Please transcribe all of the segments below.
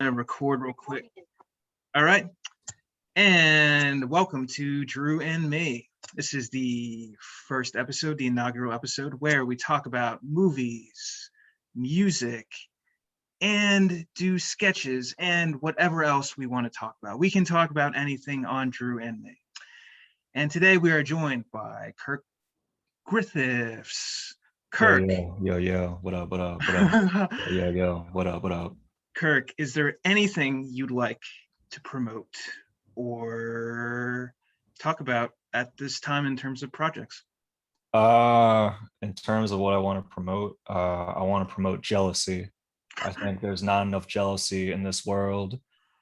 Gonna record real quick. All right. And welcome to Drew and Me. This is the first episode, the inaugural episode, where we talk about movies, music, and do sketches and whatever else we want to talk about. We can talk about anything on Drew and Me. And today we are joined by Kirk Griffiths. Yo, Kirk. yo, yo, yo, what up, what up, what up? Yo, what up, what up? Kirk, is there anything you'd like to promote or talk about at this time in terms of projects? In terms of what I want to promote, I want to promote jealousy. I think there's not enough jealousy in this world.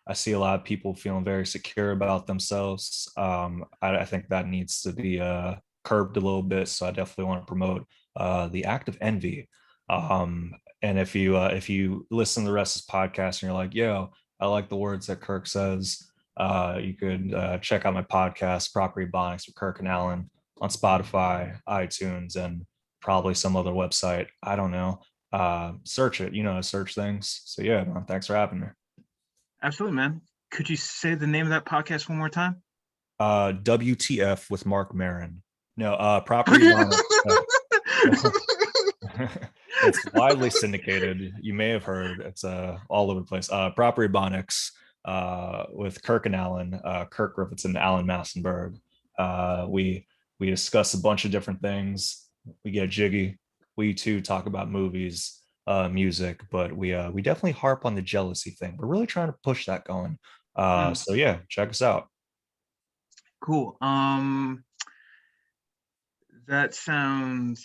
I see a lot of people feeling very secure about themselves. I think that needs to be curbed a little bit. So I definitely want to promote the act of envy. And if you listen to the rest of this podcast and you're like, yo, I like the words that Kirk says, you could check out my podcast, Property Bonics with Kirk and Alan, on Spotify, iTunes, and probably some other website. I don't know. Search it. You know how to search things. So yeah, man, thanks for having me. Absolutely, man. Could you say the name of that podcast one more time? WTF with Mark Maron. No, Property Bonics. It's widely syndicated. You may have heard. It's all over the place. Property Bonics with Kirk and Alan, Kirk Griffith and Alan Massenberg. We discuss a bunch of different things. We get jiggy. We too talk about movies, music, but we definitely harp on the jealousy thing. We're really trying to push that going. So yeah, check us out. Cool. That sounds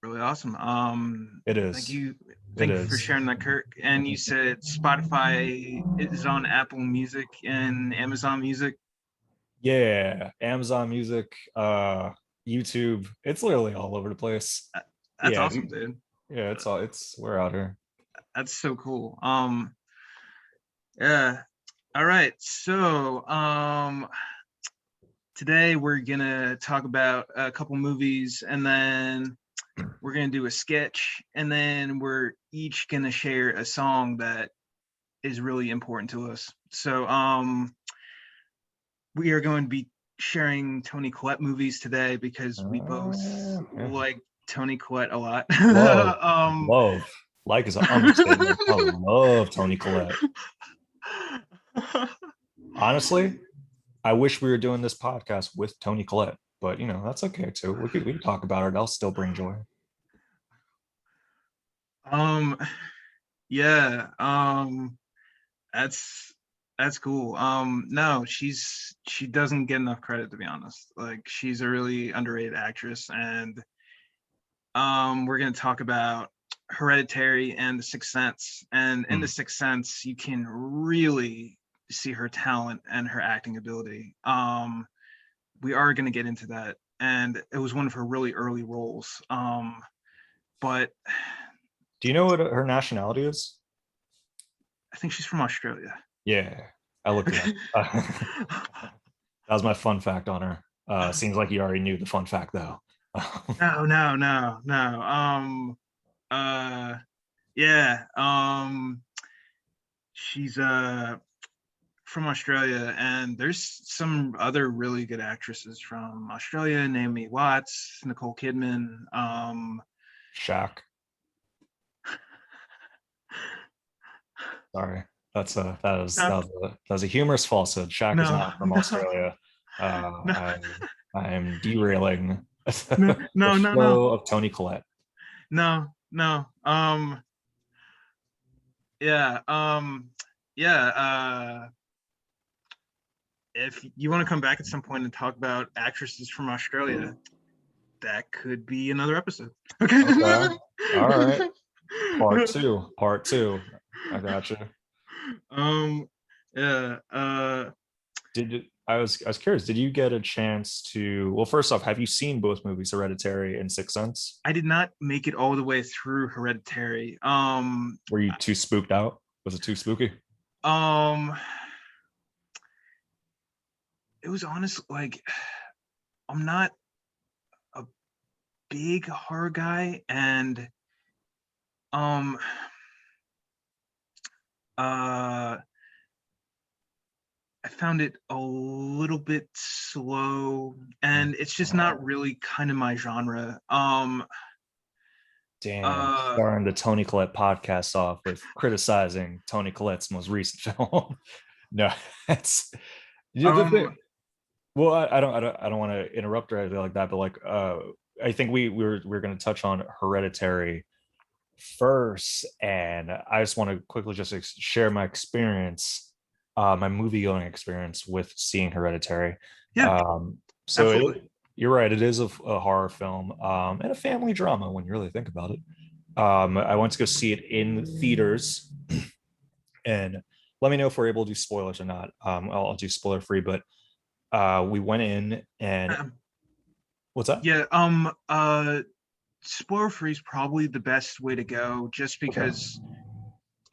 really awesome. It Thank is. you. It Thank you for is. sharing that, Kirk. And you said Spotify is on Apple Music and Amazon Music. Yeah, Amazon Music, YouTube. It's literally all over the place. That's Yeah, awesome, dude. yeah. It's we're out here. That's so cool. Yeah. All right. So, today we're gonna talk about a couple movies, and then we're gonna do a sketch, and then we're each gonna share a song that is really important to us. So, we are going to be sharing Toni Collette movies today because we both Yeah. like Toni Collette a lot. Love, love. Like is an understatement. I love Toni Collette. Honestly, I wish we were doing this podcast with Toni Collette, but you know that's okay too. We can talk about it. I'll still bring joy. um, yeah, that's that's cool. No, she doesn't get enough credit, to be honest. Like, she's a really underrated actress, and we're gonna talk about Hereditary and The Sixth Sense. And in The Hmm. Sixth Sense, you can really see her talent and her acting ability. We are gonna get into that, and it was one of her really early roles. But Do you know what her nationality is? I think she's from Australia. Yeah, I looked it up. Okay. That was my fun fact on her. Seems like you already knew the fun fact though. No, no, no, no. Uh, yeah. She's from Australia, and there's some other really good actresses from Australia: Naomi Watts, Nicole Kidman. Shaq. Sorry, No, that was a humorous falsehood. Shaq is no, not from no, Australia. no, I'm derailing no, the no, no, no, flow of Toni Collette. no, no. Yeah, yeah. If you want to come back at some point and talk about actresses from Australia, that could be another episode. Okay. Okay, all right. Part two. Part two. I got you. um. Yeah. I was curious. Did you get a chance to? Well, first off, have you seen both movies, Hereditary and Sixth Sense? I did not make it all the way through Hereditary. Were you too spooked out? Was it too spooky? Um. It was honest. Like, I'm not a big horror guy, and um, Uh, I found it a little bit slow, and it's just not Oh, really kind of my genre. damn, Uh, starting the Toni Collette podcast off with criticizing Toni Collette's most recent film. No, that's the um, thing. Well, I don't want to interrupt or anything like that, but like, I think we were going to touch on Hereditary first, and I just want to quickly just share my experience, my movie going experience with seeing Hereditary. yeah, Um, so absolutely. you're right, it is a horror film, and a family drama when you really think about it. I went to go see it in theaters, and let me know if we're able to do spoilers or not. I'll do spoiler free, but we went in and Um, what's that? yeah, spoiler free is probably the best way to go, just Okay. because,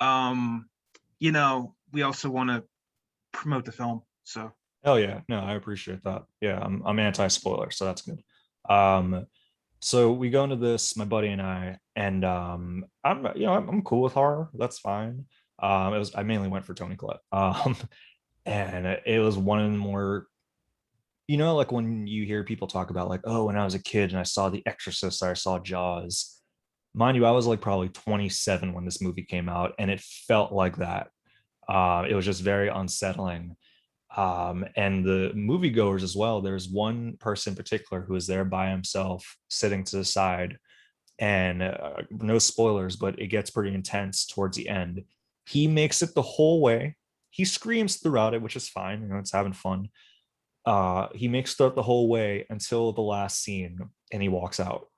um, we also want to promote the film. So, Oh yeah, no, I appreciate that. Yeah, I'm anti-spoiler, so that's good. Um, so we go into this, my buddy and I, and I'm cool with horror. That's fine. I mainly went for Toni Collette. And it was one of the more, like when you hear people talk about like, oh, when I was a kid and I saw The Exorcist or I saw Jaws. Mind you, I was like probably 27 when this movie came out, and it felt like that. It was just very unsettling. And the moviegoers as well. There's one person in particular who is there by himself, sitting to the side, and no spoilers, but it gets pretty intense towards the end. He makes it the whole way. He screams throughout it, which is fine. It's having fun. He makes it the whole way until the last scene, and he walks out.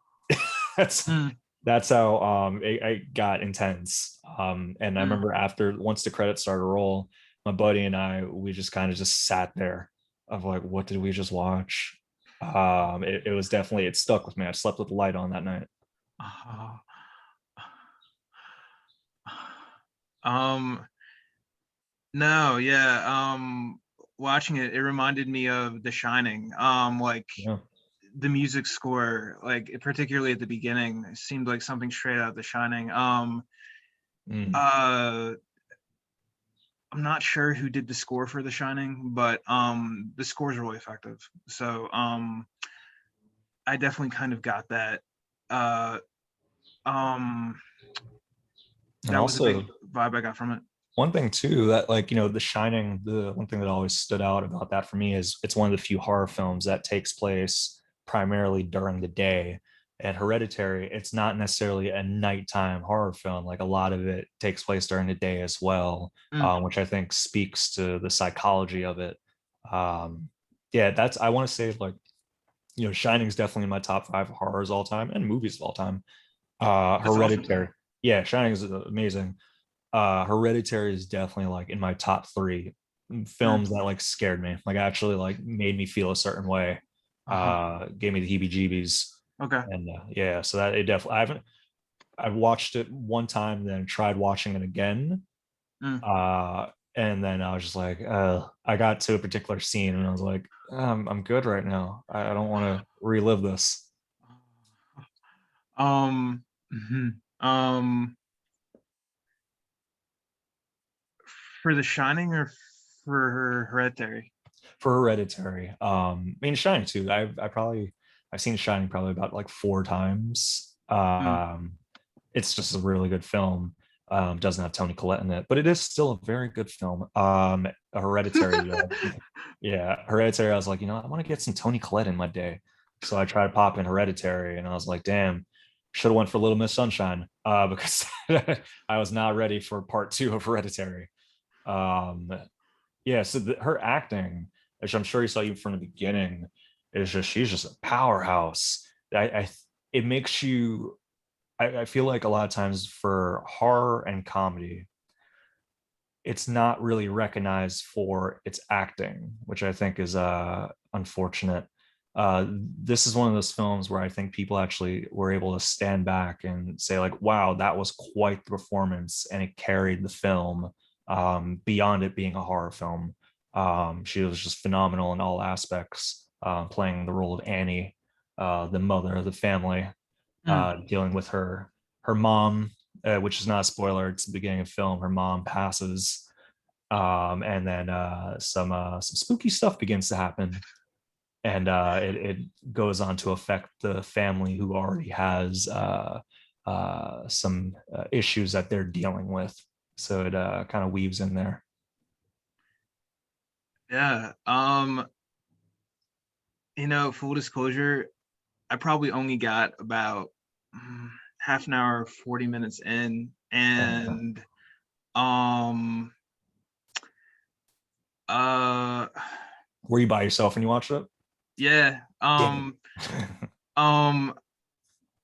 that's mm, that's how it got intense. And I mm. remember after once the credits started to roll, my buddy and I, we just kind of just sat there of like, what did we just watch? It was definitely, it stuck with me. I slept with the light on that night. Uh, um, no, yeah. Watching it, it reminded me of The Shining. Like Yeah. the music score, like particularly at the beginning, it seemed like something straight out of The Shining. Mm. Uh, I'm not sure who did the score for The Shining, but the score is really effective. So I definitely kind of got that. Uh, um, And that was a big also vibe I got from it. one thing too that like, The Shining, the one thing that always stood out about that for me is it's one of the few horror films that takes place primarily during the day. And Hereditary, it's not necessarily a nighttime horror film. Like a lot of it takes place during the day as well, Mm, which I think speaks to the psychology of it. Um, yeah, that's I want to say like, Shining is definitely in my top five horrors all time and movies of all time. that's awesome. Hereditary, yeah, Shining is amazing. Hereditary is definitely like in my top three Mm, films that like scared me, like actually like made me feel a certain way, uh-huh. gave me the heebie-jeebies. Okay. And yeah, so that it definitely, I've watched it one time, then tried watching it again, Mm. uh and then I was just like, I got to a particular scene and I was like, I'm good right now. I don't want to relive this. Mhm. For The Shining or for Hereditary? For Hereditary, I mean Shining too. I've seen Shining probably about like four times. Mm. It's just a really good film. Doesn't have Toni Collette in it, but it is still a very good film. Hereditary, yeah, Hereditary. I was like, I want to get some Toni Collette in my day, so I tried to pop in Hereditary, and I was like, damn, should have went for Little Miss Sunshine, because I was not ready for part two of Hereditary. Um, yeah, so her acting, which I'm sure you saw even from the beginning, is just she's just a powerhouse. It makes you. I feel like a lot of times for horror and comedy, it's not really recognized for its acting, which I think is unfortunate. This is one of those films where I think people actually were able to stand back and say like, "Wow, that was quite the performance," and it carried the film, beyond it being a horror film. She was just phenomenal in all aspects, playing the role of Annie, the mother of the family, Mm. dealing with her mom, which is not a spoiler. It's the beginning of the film. Her mom passes, and then some spooky stuff begins to happen, and it goes on to affect the family who already has some issues that they're dealing with. So it kind of weaves in there. Yeah. Full disclosure, I probably only got about half an hour, 40 minutes in, and um uh Were you by yourself when you watched it? yeah. Damn. Um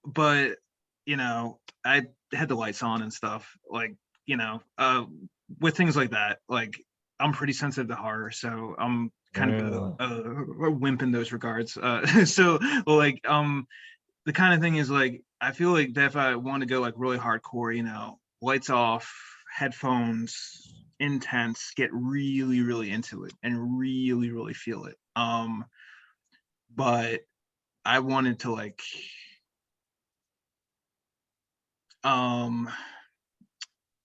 but I had the lights on and stuff, like, with things like that, like, I'm pretty sensitive to horror, so I'm kind of a wimp in those regards. So, like, the kind of thing is, like, I feel like that if I want to go like really hardcore, lights off, headphones, intense, get really, really into it and really, really feel it. But I wanted to, like, um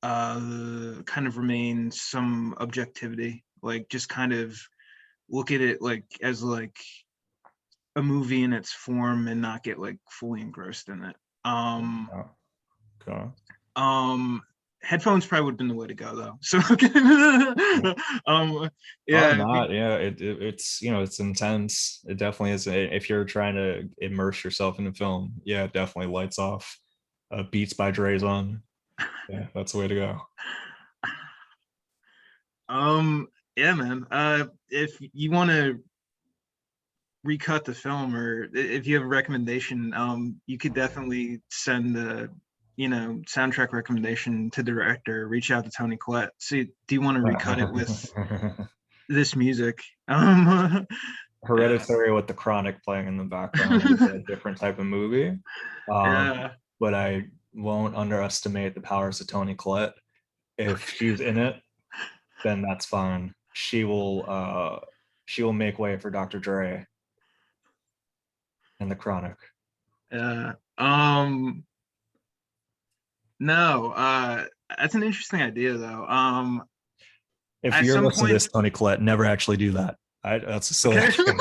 kind of remain some objectivity, like, just kind of look at it like as like a movie in its form and not get like fully engrossed in it. Okay. Headphones probably would have been the way to go, though. So Or yeah. not, yeah. It's it's intense. It definitely is. If you're trying to immerse yourself in the film, yeah, definitely lights off, Beats by Dre's on. Yeah, that's the way to go. Yeah, man. If you want to recut the film, or if you have a recommendation, you could definitely send the soundtrack recommendation to the director. Reach out to Toni Collette. See, do you want to recut it with this music? Yeah. Hereditary with The Chronic playing in the background is a different type of movie. Yeah. But I won't underestimate the powers of Toni Collette. If she's in it, then that's fine. She will make way for Dr. Dre and The Chronic. Yeah. No, that's an interesting idea, though. If At you're some listening to point, this, Toni Collette, never actually do that. That's a silly okay. thing.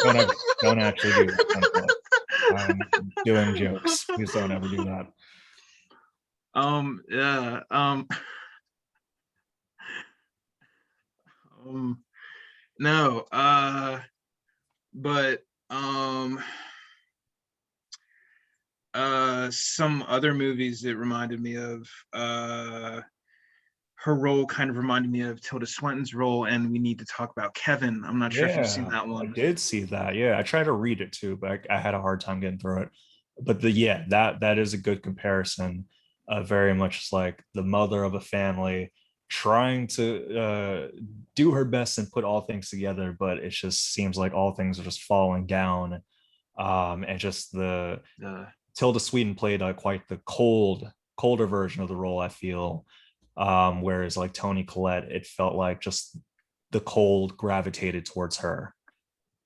Don't actually do that, Toni Collette. I'm doing jokes. Please don't ever do that. Yeah. No, but some other movies that reminded me of her role kind of reminded me of Tilda Swinton's role, and We Need to Talk About Kevin. I'm not sure if you've seen Yeah, that I one. did see that. Yeah, I tried to read it too, but I had a hard time getting through it. But that is a good comparison. Very much like the mother of a family trying to do her best and put all things together, but it just seems like all things are just falling down. And just the Tilda Swinton played quite the colder version of the role, I feel. Whereas like Toni Collette, it felt like just the cold gravitated towards her.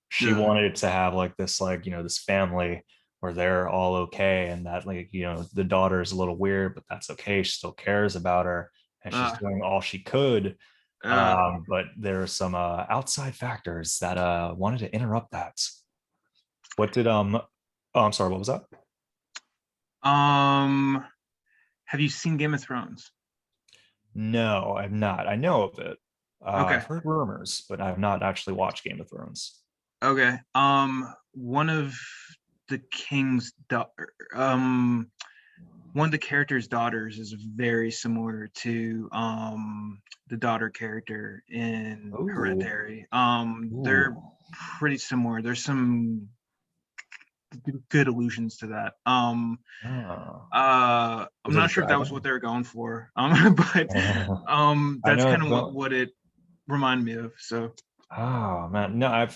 She wanted to have like this, like, this family where they're all okay, and that, like, the daughter is a little weird, but that's okay. She still cares about her, and she's doing all she could. But there are some outside factors that wanted to interrupt that. What did Oh, I'm sorry. What was that? Have you seen Game of Thrones? No, I've not. I know of it. Okay. I've heard rumors, but I've not actually watched Game of Thrones. Okay. One of the king's daughter, one of the character's daughters is very similar to the daughter character in Ooh. Hereditary. They're pretty similar. There's some good allusions to that. I'm not sure if that was what they were going for. But that's kind of what it reminded me of. So oh man, no,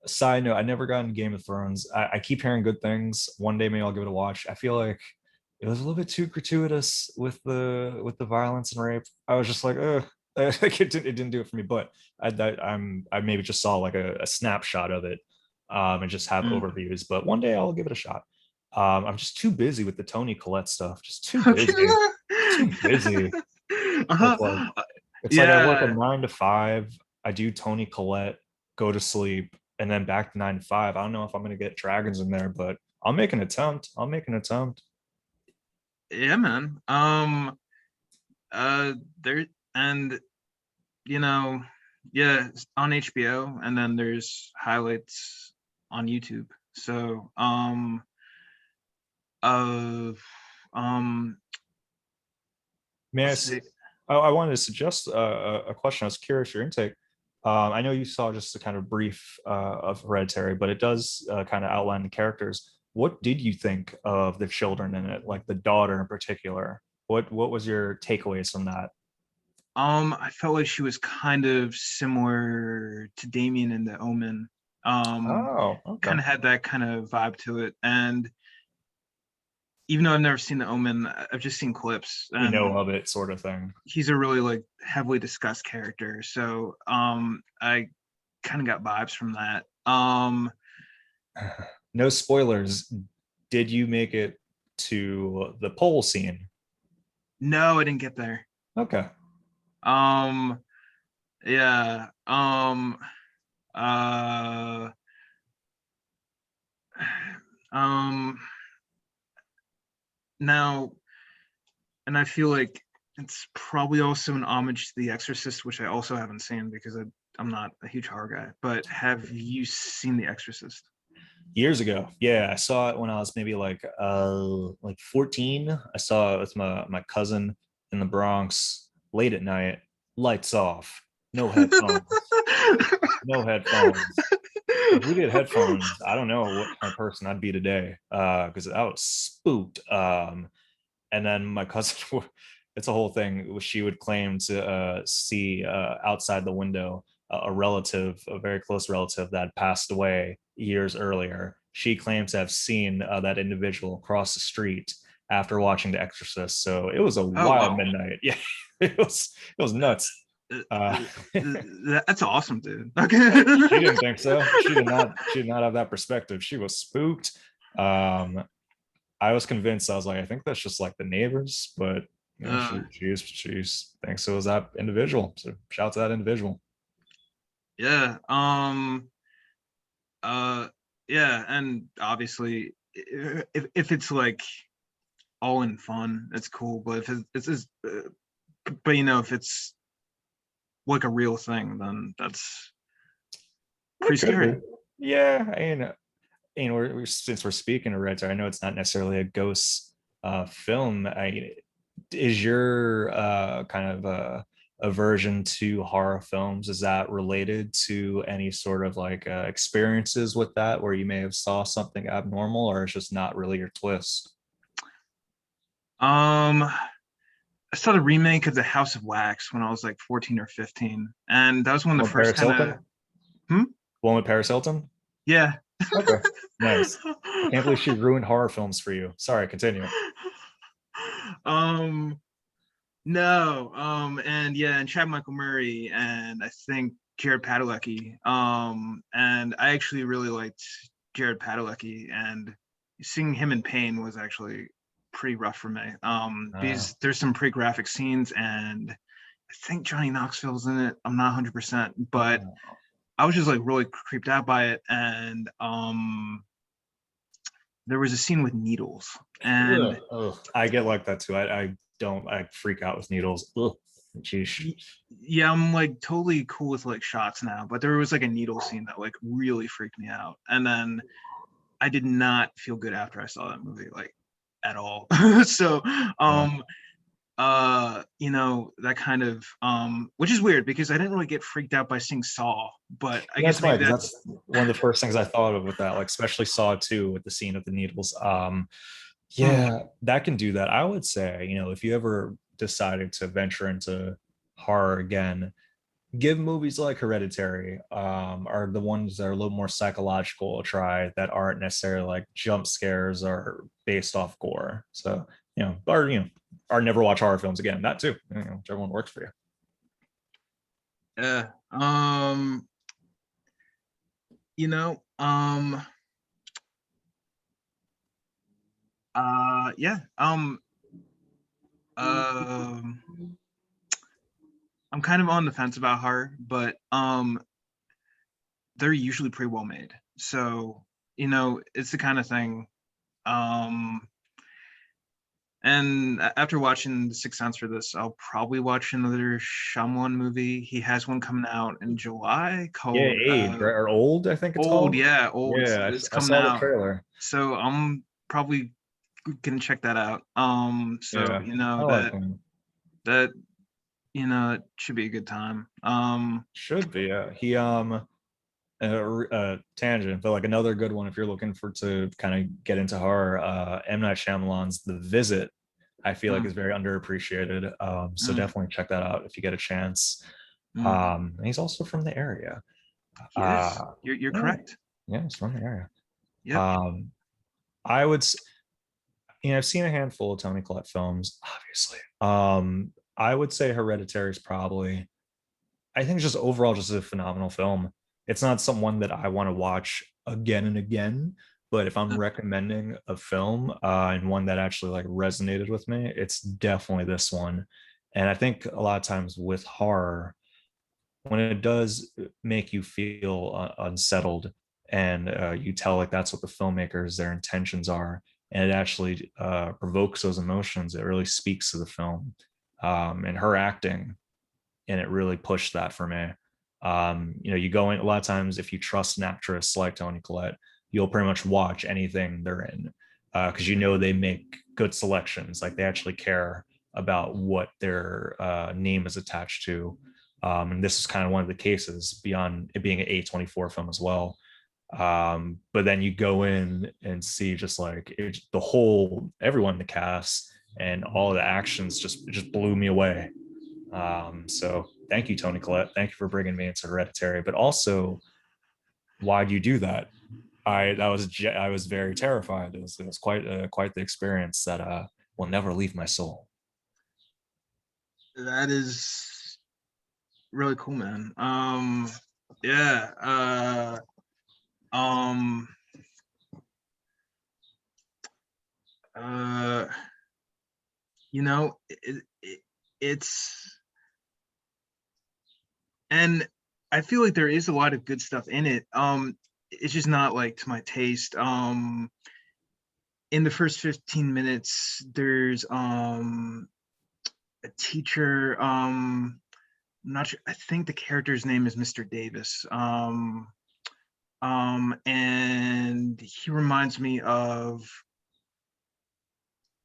side note, I never got into Game of Thrones. I keep hearing good things. One day maybe I'll give it a watch. I feel like it was a little bit too gratuitous with the violence and rape. I was just like, like it didn't do it for me. But I maybe just saw like a snapshot of it, and just have overviews. But one day I'll give it a shot. I'm just too busy with the Toni Collette stuff. Just too busy. Busy. It's like Uh-huh. I work a Yeah. 9 to 5. I do Toni Collette, go to sleep, and then back to 9 to 5. I don't know if I'm gonna get dragons in there, but I'll make an attempt. I'll make an attempt. Yeah, man. Uh there and you know, yeah, it's on HBO, and then there's highlights on YouTube. So, uh um May I? let's see. I wanted to suggest a question. I was curious your intake. I know you saw just a kind of brief of Hereditary, but it does kind of outline the characters. What did you think of the children in it, like the daughter in particular? What was your takeaways from that? I felt like she was kind of similar to Damien in The Omen. Oh, okay. Kind of had that kind of vibe to it. And even though I've never seen The Omen, I've just seen clips, You and know of it, sort of thing. he's a really like heavily discussed character. So I kind of got vibes from that. No spoilers. Did you make it to the pole scene? No, I didn't get there. Okay. Um yeah. Uh um Now, and I feel like it's probably also an homage to The Exorcist, which I also haven't seen because I'm not a huge horror guy. But have you seen The Exorcist? Years ago, yeah, I saw it when I was maybe like 14. I saw it with my cousin in the Bronx late at night, lights off, no headphones, no headphones. If we did headphones, I don't know what kind of person I'd be today, because I was spooked. And then my cousin, it's a whole thing. She would claim to see outside the window a relative, a very close relative that passed away years earlier. She claims to have seen that individual across the street after watching The Exorcist. So it was a Oh wild wow. midnight. Yeah, it was nuts. Uh, Uh, that's awesome, dude. Okay. she didn't think so. She did not. She did not have that perspective. She was spooked. Um, I was convinced. I was like, I think that's just like the neighbors, but uh, she's thinks it was that individual. So shout out to that individual. yeah. Uh, yeah, and obviously, if it's like all in fun, it's cool. But if but if it's like a real thing, then that's It pretty could scary. be. Yeah, since we're speaking of Red, I know it's not necessarily a ghost film. Is your kind of aversion to horror films, is that related to any sort of like experiences with that where you may have saw something abnormal, or it's just not really your twist? Um, I saw the remake of The House of Wax when I was like 14 or 15, and that was one of the One first Paris kind of. Hilton? Hmm? One with Paris Hilton? Yeah. Okay, nice. I can't believe she ruined horror films for you. Sorry, continue. um, no, and yeah, and Chad Michael Murray, and I think Jared Padalecki. And I actually really liked Jared Padalecki, and seeing him in pain was actually pretty rough for me. Uh, Because there's some pretty graphic scenes, and I think Johnny Knoxville's in it. I'm not 100%, but I was just like really creeped out by it. And there was a scene with needles, and ugh, ugh. I get like that too. I don't. I freak out with needles. Ugh. Jeez. yeah, I'm like totally cool with like shots now, but there was like a needle scene that like really freaked me out. And then I did not feel good after I saw that movie, like at all. So Uh, um that kind of which is weird because I didn't really get freaked out by seeing Saw, but I that's guess funny maybe because that's. that's one of the first things I thought of with that, like especially Saw 2 with the scene of the needles. Hmm. Yeah, that can do that. I would say, if you ever decided to venture into horror again, give movies like Hereditary, are the ones that are a little more psychological a try, that aren't necessarily like jump scares or based off gore. So, or never watch horror films again. That too, whichever one works for you. Yeah. You know, yeah. Um, I'm kind of on the fence about her, but they're usually pretty well made. So, it's the kind of thing. Um, and after watching The Sixth Sense for this, I'll probably watch another Shyamalan movie. He has one coming out in July Yeah, called Age, right? Or Old, I think it's Old. called. Yeah, Old. It's, Yeah, it's I coming saw the out. trailer. So I'm probably gonna check that out. So Yeah, I like him. that it should be a good time. Should be. Yeah. Tangent, but like another good one if you're looking for to kind of get into horror. M. Night Shyamalan's The Visit, I feel like mm, is very underappreciated. So mm, definitely check that out if you get a chance. mm. And he's also from the area. He is. Uh, You're yeah, correct. yeah, he's from the area. Yep. Um, I would, I've seen a handful of Toni Collette films, obviously. I would say Hereditary is probably, I think just overall just a phenomenal film. It's not someone that I want to watch again and again, but if I'm recommending a film and one that actually like resonated with me, it's definitely this one. And I think a lot of times with horror, when it does make you feel unsettled and you tell like that's what the filmmakers their intentions are, and it actually provokes those emotions, it really speaks to the film. And her acting, and it really pushed that for me. You go in a lot of times if you trust an actress like Toni Collette, you'll pretty much watch anything they're in because they make good selections. Like they actually care about what their name is attached to. And this is kind of one of the cases beyond it being an A24 film as well. But then you go in and see just like the whole everyone in the cast and all the actions just blew me away. So thank you, Toni Collette. Thank you for bringing me into Hereditary. But also, why do you do that? I was very terrified. It was quite the experience that will never leave my soul. That is really cool, man. Yeah. Um. Uh. It's and I feel like there is a lot of good stuff in it. It's just not like to my taste. In the first 15 minutes, there's a teacher. I'm not sure. I think the character's name is Mr. Davis. And he reminds me of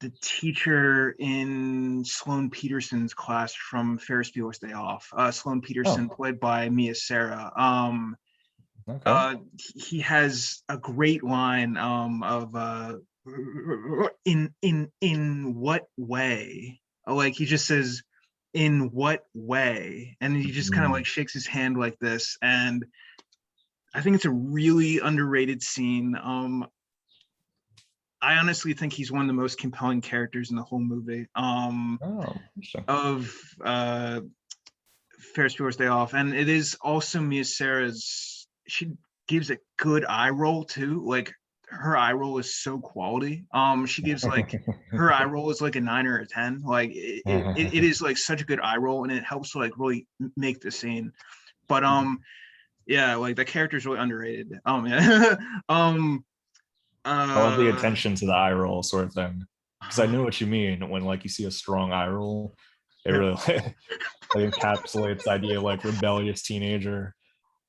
the teacher in Sloane Peterson's class from Ferris Bueller's Day Off. Sloane Peterson, Oh, played by Mia Sara. okay. He has a great line of in what way? Like he just says, "In what way?" And he just kind of like Mm. shakes his hand like this, and I think it's a really underrated scene. I honestly think he's one of the most compelling characters in the whole movie. Oh, interesting. Of Ferris Bueller's Day Off, and it is also Mia Sara's. She gives a good eye roll too. Like her eye roll is so quality. She gives like her eye roll is like a 9 or a 10. Like it is like such a good eye roll, and it helps to like really make the scene. But yeah, like the character is really underrated. Yeah. I love the uh, attention to the eye roll sort of thing because I know what you mean when like you see a strong eye roll. It yeah. really like encapsulates the idea of like rebellious teenager.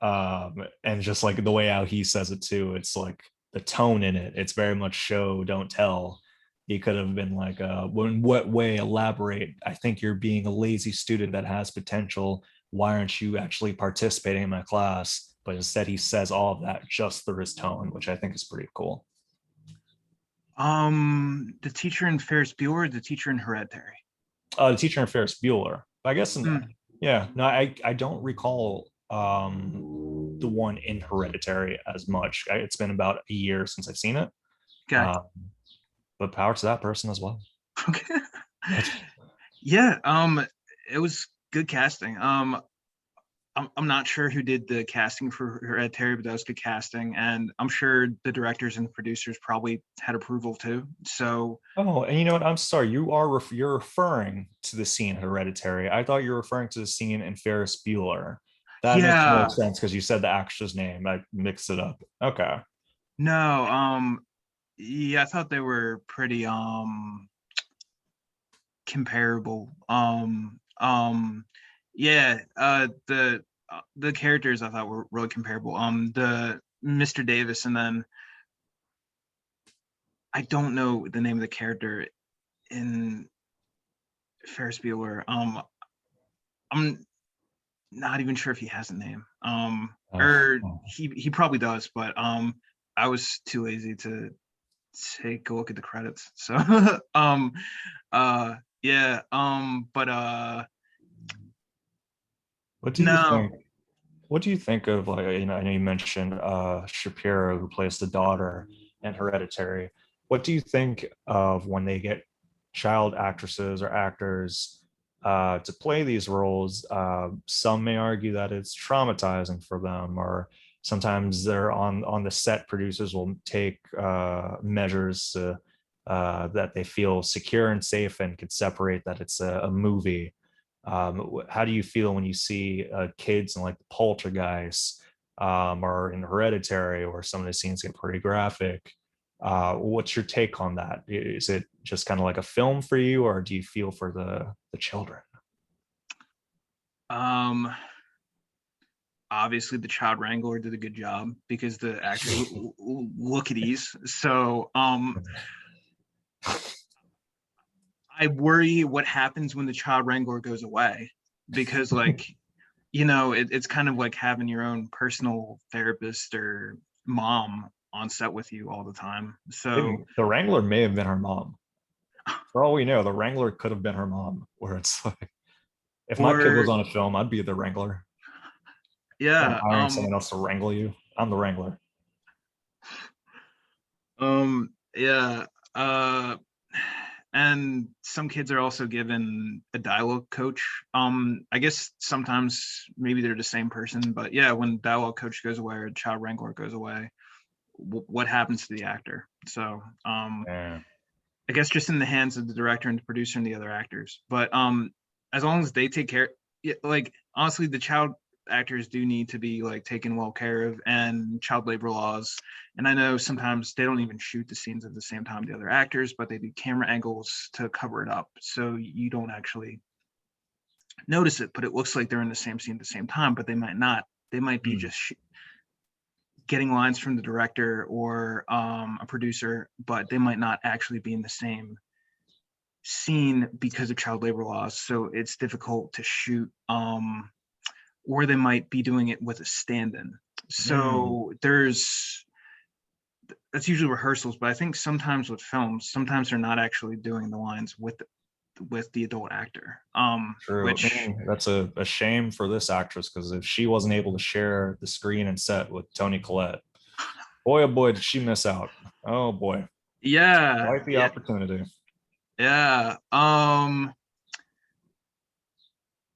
And just like the way how he says it too, it's like the tone in it, it's very much show don't tell. He could have been like in what way, elaborate, I think you're being a lazy student that has potential, why aren't you actually participating in my class? But instead he says all of that just through his tone, which I think is pretty cool. The teacher in Ferris Bueller, the teacher in Hereditary. The teacher in Ferris Bueller, I guess in that. Hmm. Yeah, no, I don't recall the one in Hereditary as much. It's been about a year since I've seen it. Okay. Um, but power to that person as well. Yeah. It was good casting. I'm not sure who did the casting for Hereditary, but that was good casting, and I'm sure the directors and producers probably had approval too. So Oh, and you know what? I'm sorry. You're referring to the scene in Hereditary. I thought you were referring to the scene in Ferris Bueller. That makes more yeah, sense because you said the actress name. I mixed it up. Okay. no, yeah, I thought they were pretty comparable. Yeah, the characters I thought were really comparable. The Mr. Davis, and then I don't know the name of the character in Ferris Bueller. I'm not even sure if he has a name. Or Oh. he probably does, but I was too lazy to take a look at the credits. So yeah, but What do you no. think? What do you think of, like, I know you mentioned Shapiro, who plays the daughter in Hereditary. What do you think of when they get child actresses or actors to play these roles? Some may argue that it's traumatizing for them, or sometimes they're on the set. Producers will take measures to, that they feel secure and safe and could separate that it's a movie. How do you feel when you see kids in like the Poltergeist, or in Hereditary, or some of the scenes get pretty graphic? What's your take on that? Is it just kind of like a film for you, or do you feel for the children? Um, Obviously the child wrangler did a good job because the actors look at these. So I worry what happens when the child wrangler goes away, because like, it's kind of like having your own personal therapist or mom on set with you all the time. So The Wrangler may have been her mom. For all we know, the Wrangler could have been her mom. Where it's like, if my kid was or on a film, I'd be the Wrangler. I'm yeah, hiring someone else to wrangle you. I'm the Wrangler. yeah, uh and some kids are also given a dialogue coach. I guess sometimes maybe they're the same person, but yeah, when dialogue coach goes away or child wrangler goes away, what happens to the actor? So Yeah. I guess just in the hands of the director and the producer and the other actors. But as long as they take care, yeah, like honestly, the child actors do need to be like taken well care of, and child labor laws. And I know sometimes they don't even shoot the scenes at the same time the other actors, but they do camera angles to cover it up so you don't actually notice it, but it looks like they're in the same scene at the same time, but they might not. They might be Hmm. just getting lines from the director or a producer, but they might not actually be in the same scene because of child labor laws. So it's difficult to shoot, or they might be doing it with a stand-in. Hmm. So that's usually rehearsals, but I think sometimes with films, sometimes they're not actually doing the lines with the adult actor. True. Which That's a shame for this actress, because if she wasn't able to share the screen and set with Toni Collette, boy, oh boy, did she miss out. Oh boy, yeah, quite the opportunity. yeah.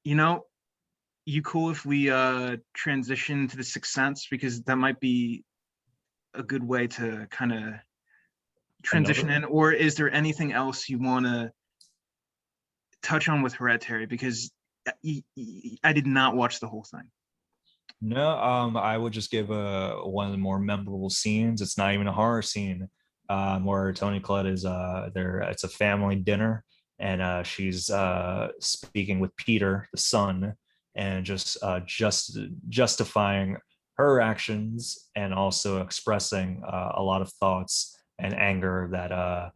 You know, you cool if we transition to the Sixth Sense, because that might be a good way to kind of transition Another. in, or is there anything else you want to touch on with Hereditary? Because I did not watch the whole thing. No, I would just give one of the more memorable scenes. It's not even a horror scene, where Toni Collette is there. It's a family dinner, and she's speaking with Peter, the son, and just justifying her actions, and also expressing a lot of thoughts and anger that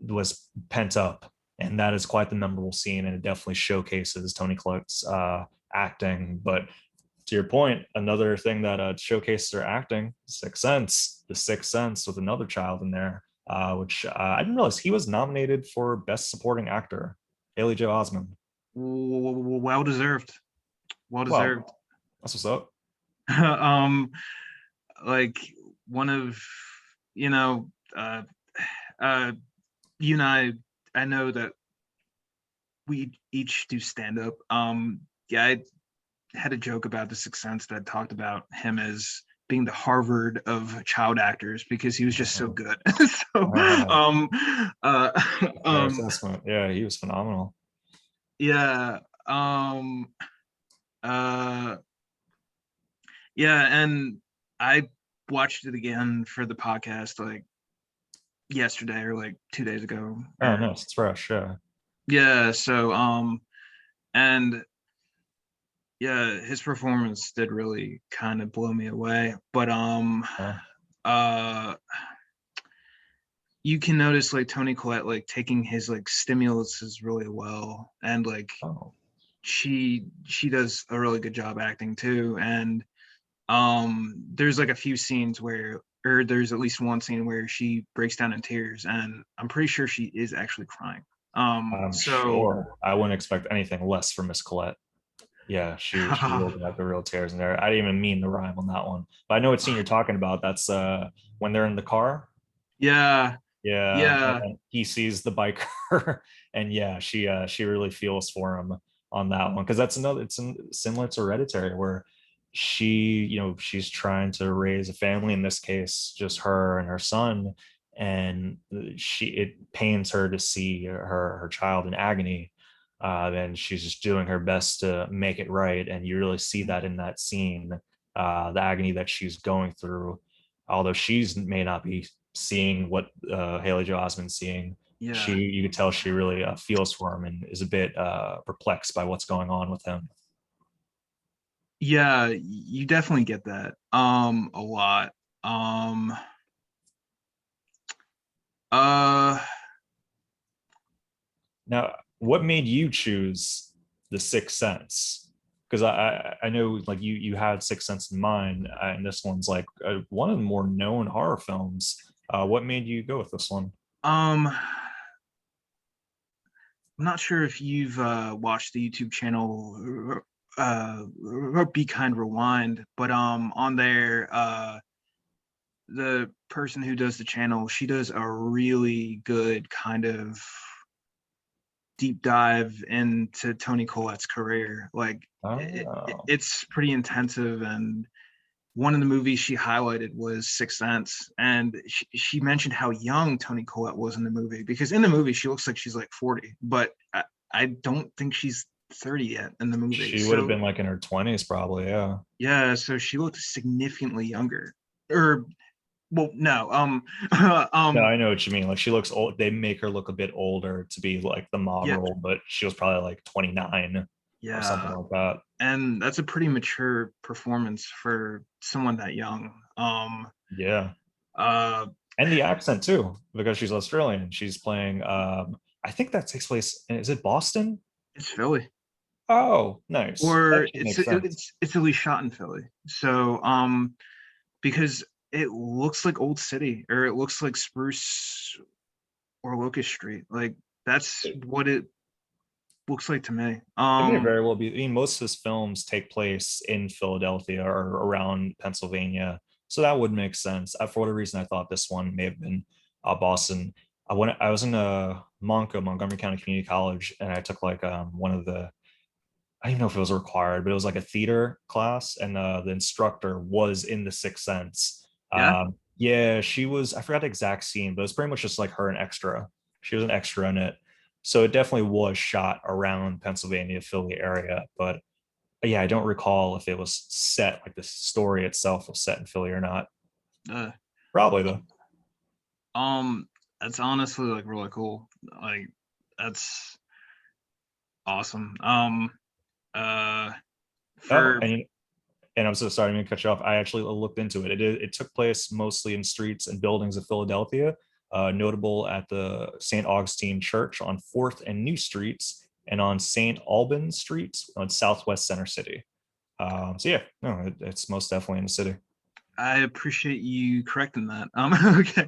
was pent up. And that is quite the memorable scene, and it definitely showcases Toni Collette's acting. But to your point, another thing that showcases her acting, Sixth Sense, The Sixth Sense, with another child in there, which I didn't realize he was nominated for Best Supporting Actor, Haley Joe Osment. Well deserved. Well Well, deserved. that's what's up. um, like one of you know, uh, uh, you and I know that we each do stand up. Yeah, had a joke about The Sixth Sense that talked about him as being the Harvard of child actors because he was just so good. So, uh, Fair um, assessment. Yeah, he was phenomenal. yeah, um, uh, yeah, and I watched it again for the podcast like yesterday or like 2 days ago. Oh, Or nice. It's fresh. Yeah. yeah, so and yeah, his performance did really kind of blow me away. But Oh, uh you can notice like Toni Collette like taking his like stimuluses really well, and like oh. she does a really good job acting too. And there's like a few scenes where, or there's at least one scene where she breaks down in tears, and I'm pretty sure she is actually crying. I'm So sure. I wouldn't expect anything less from Miss Collette. Yeah, she will have the real tears in there. I didn't even mean the rhyme on that one, but I know what scene you're talking about. That's when they're in the car. yeah, Yeah, yeah, and he sees the biker, and yeah, she really feels for him on that one because that's another. It's similar to Hereditary, where she's trying to raise a family. In this case, just her and her son, and it pains her to see her child in agony. And she's just doing her best to make it right, and you really see that in that scene, the agony that she's going through, although she's may not be seeing what Haley Joel Osment's seeing. yeah, You could tell she really feels for him and is a bit perplexed by what's going on with him. yeah. You definitely get that a lot. Um, uh, Now, what made you choose The Sixth Sense? Because I know like you had Sixth Sense in mind, and this one's like one of the more known horror films. What made you go with this one? um, I'm not sure if you've watched the YouTube channel Be Kind Rewind, but on there the person who does the channel, she does a really good kind of deep dive into Toni Collette's career. Like Oh, it's pretty intensive, and one of the movies she highlighted was Sixth Sense, and she mentioned how young Toni Collette was in the movie, because in the movie she looks like she's like 40, but I don't think she's 30 yet in the movie. she would have So been like in her 20s, probably. Yeah. yeah, so she looked significantly younger. Or well, no, No, I know what you mean. Like she looks old. They make her look a bit older to be like the mom yeah, role, but she was probably like 29 or something yeah, like that. and that's a pretty mature performance for someone that young. Yeah. Uh, And the accent too, because she's Australian. She's playing I think that takes place is it Boston? it's Philly. Oh, nice. That Or actually makes sense. it's at least shot in Philly. So because it looks like Old City, or it looks like Spruce or Locust Street. Like that's what it looks like to me. It may very well be. I mean, most of his films take place in Philadelphia or around Pennsylvania, so that would make sense. For whatever reason, I thought this one may have been Boston. I was in Montgomery County Community College, and I took like one of the I don't even know if it was required, but it was like a theater class, and the instructor was in The Sixth Sense. Yeah. Yeah, she was. I forgot the exact scene, but it's pretty much just like her an extra. She was an extra in it, so it definitely was shot around Pennsylvania, Philly area. But yeah, I don't recall if it was set like the story itself was set in Philly or not. Uh, Probably though. um, that's honestly like really cool. Like that's awesome. Uh, Oh, for and I'm so sorry, I'm gonna cut you off. I actually looked into it. It took place mostly in streets and buildings of Philadelphia, notable at the St. Augustine Church on 4th and New Streets, and on St. Albans Street on Southwest Center City. So yeah, no, it's most definitely in the city. I appreciate you correcting that. Okay.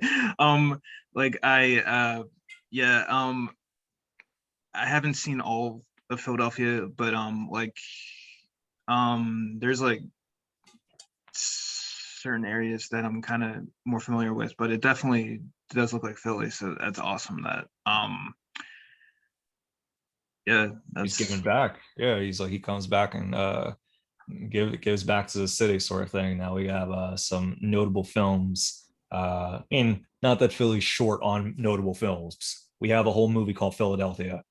Like yeah, I haven't seen all of Philadelphia, but like there's like certain areas that I'm kind of more familiar with, but it definitely does look like Philly, so that's awesome that yeah, He's giving that's back. Yeah, he comes back and gives back to the city sort of thing. Now we have some notable films. I mean, not that Philly's short on notable films. We have a whole movie called Philadelphia.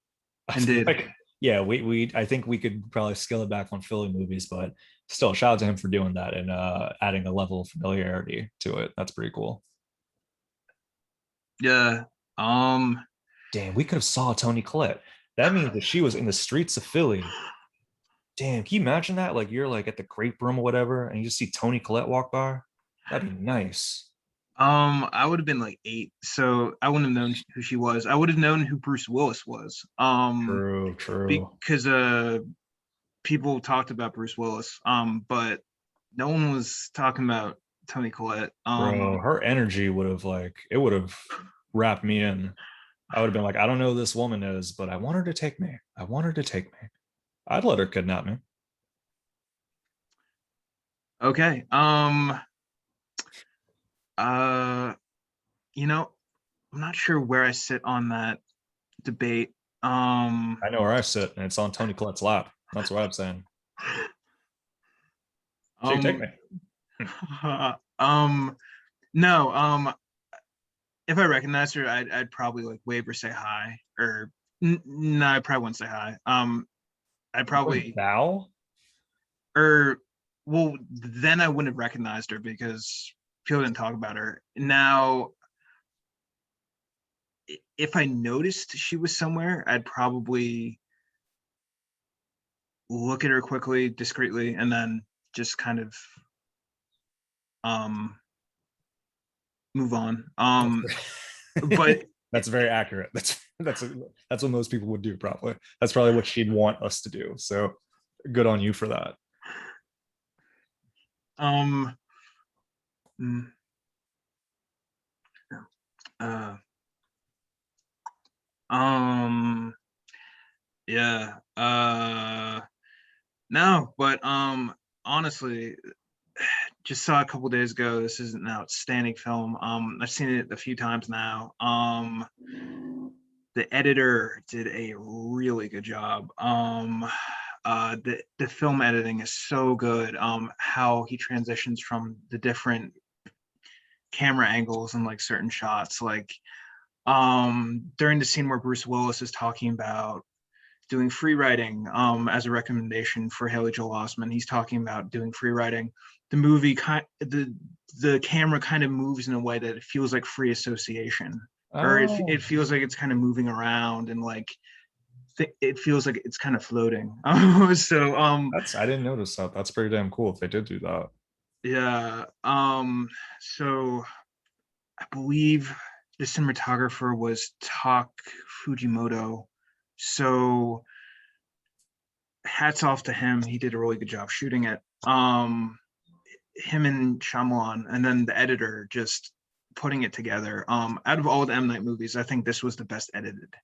Indeed. Like, yeah, we I think we could probably scale it back on Philly movies, but still, shout out to him for doing that and adding a level of familiarity to it. That's pretty cool. Yeah. Damn, we could have saw Toni Collette. That means that she was in the streets of Philly. Damn, can you imagine that? Like you're like at the grape room or whatever, and you just see Toni Collette walk by. That'd be nice. I would have been like 8, so I wouldn't have known who she was. I would have known who Bruce Willis was. True, true. Because people talked about Bruce Willis, but no one was talking about Toni Collette. Bro, her energy would have like it would have wrapped me in. I would have been like, I don't know who this woman is, but I want her to take me. I want her to take me. I'd let her kidnap me. Okay. Uh, you know, I'm not sure where I sit on that debate. I know where I sit, and it's on Toni Collette's lap. That's what I'm saying. She take um, me. no. If I recognized her, I'd probably like wave or say hi, or no, I probably wouldn't say hi. I'd probably Bow? or well, then I wouldn't have recognized her because people didn't talk about her. Now, if I noticed she was somewhere, I'd probably look at her quickly, discreetly, and then just kind of um move on. But That's very accurate. That's what most people would do, probably. That's probably what she'd want us to do. So good on you for that. um mm, uh um yeah no, but honestly, just saw a couple days ago. This is an outstanding film. I've seen it a few times now. The editor did a really good job. The film editing is so good. How he transitions from the different camera angles and like certain shots, like during the scene where Bruce Willis is talking about doing free writing as a recommendation for Haley Joel Osment. He's talking about doing free writing. The movie the camera kind of moves in a way that it feels like free association, or Oh, it feels like it's kind of moving around and like it feels like it's kind of floating. So that's I didn't notice that. That's pretty damn cool if they did do that. yeah, so I believe the cinematographer was Tak Fujimoto. So hats off to him. He did a really good job shooting it. Him and Shyamalan, and then the editor just putting it together. Out of all the M. Night movies, I think this was the best edited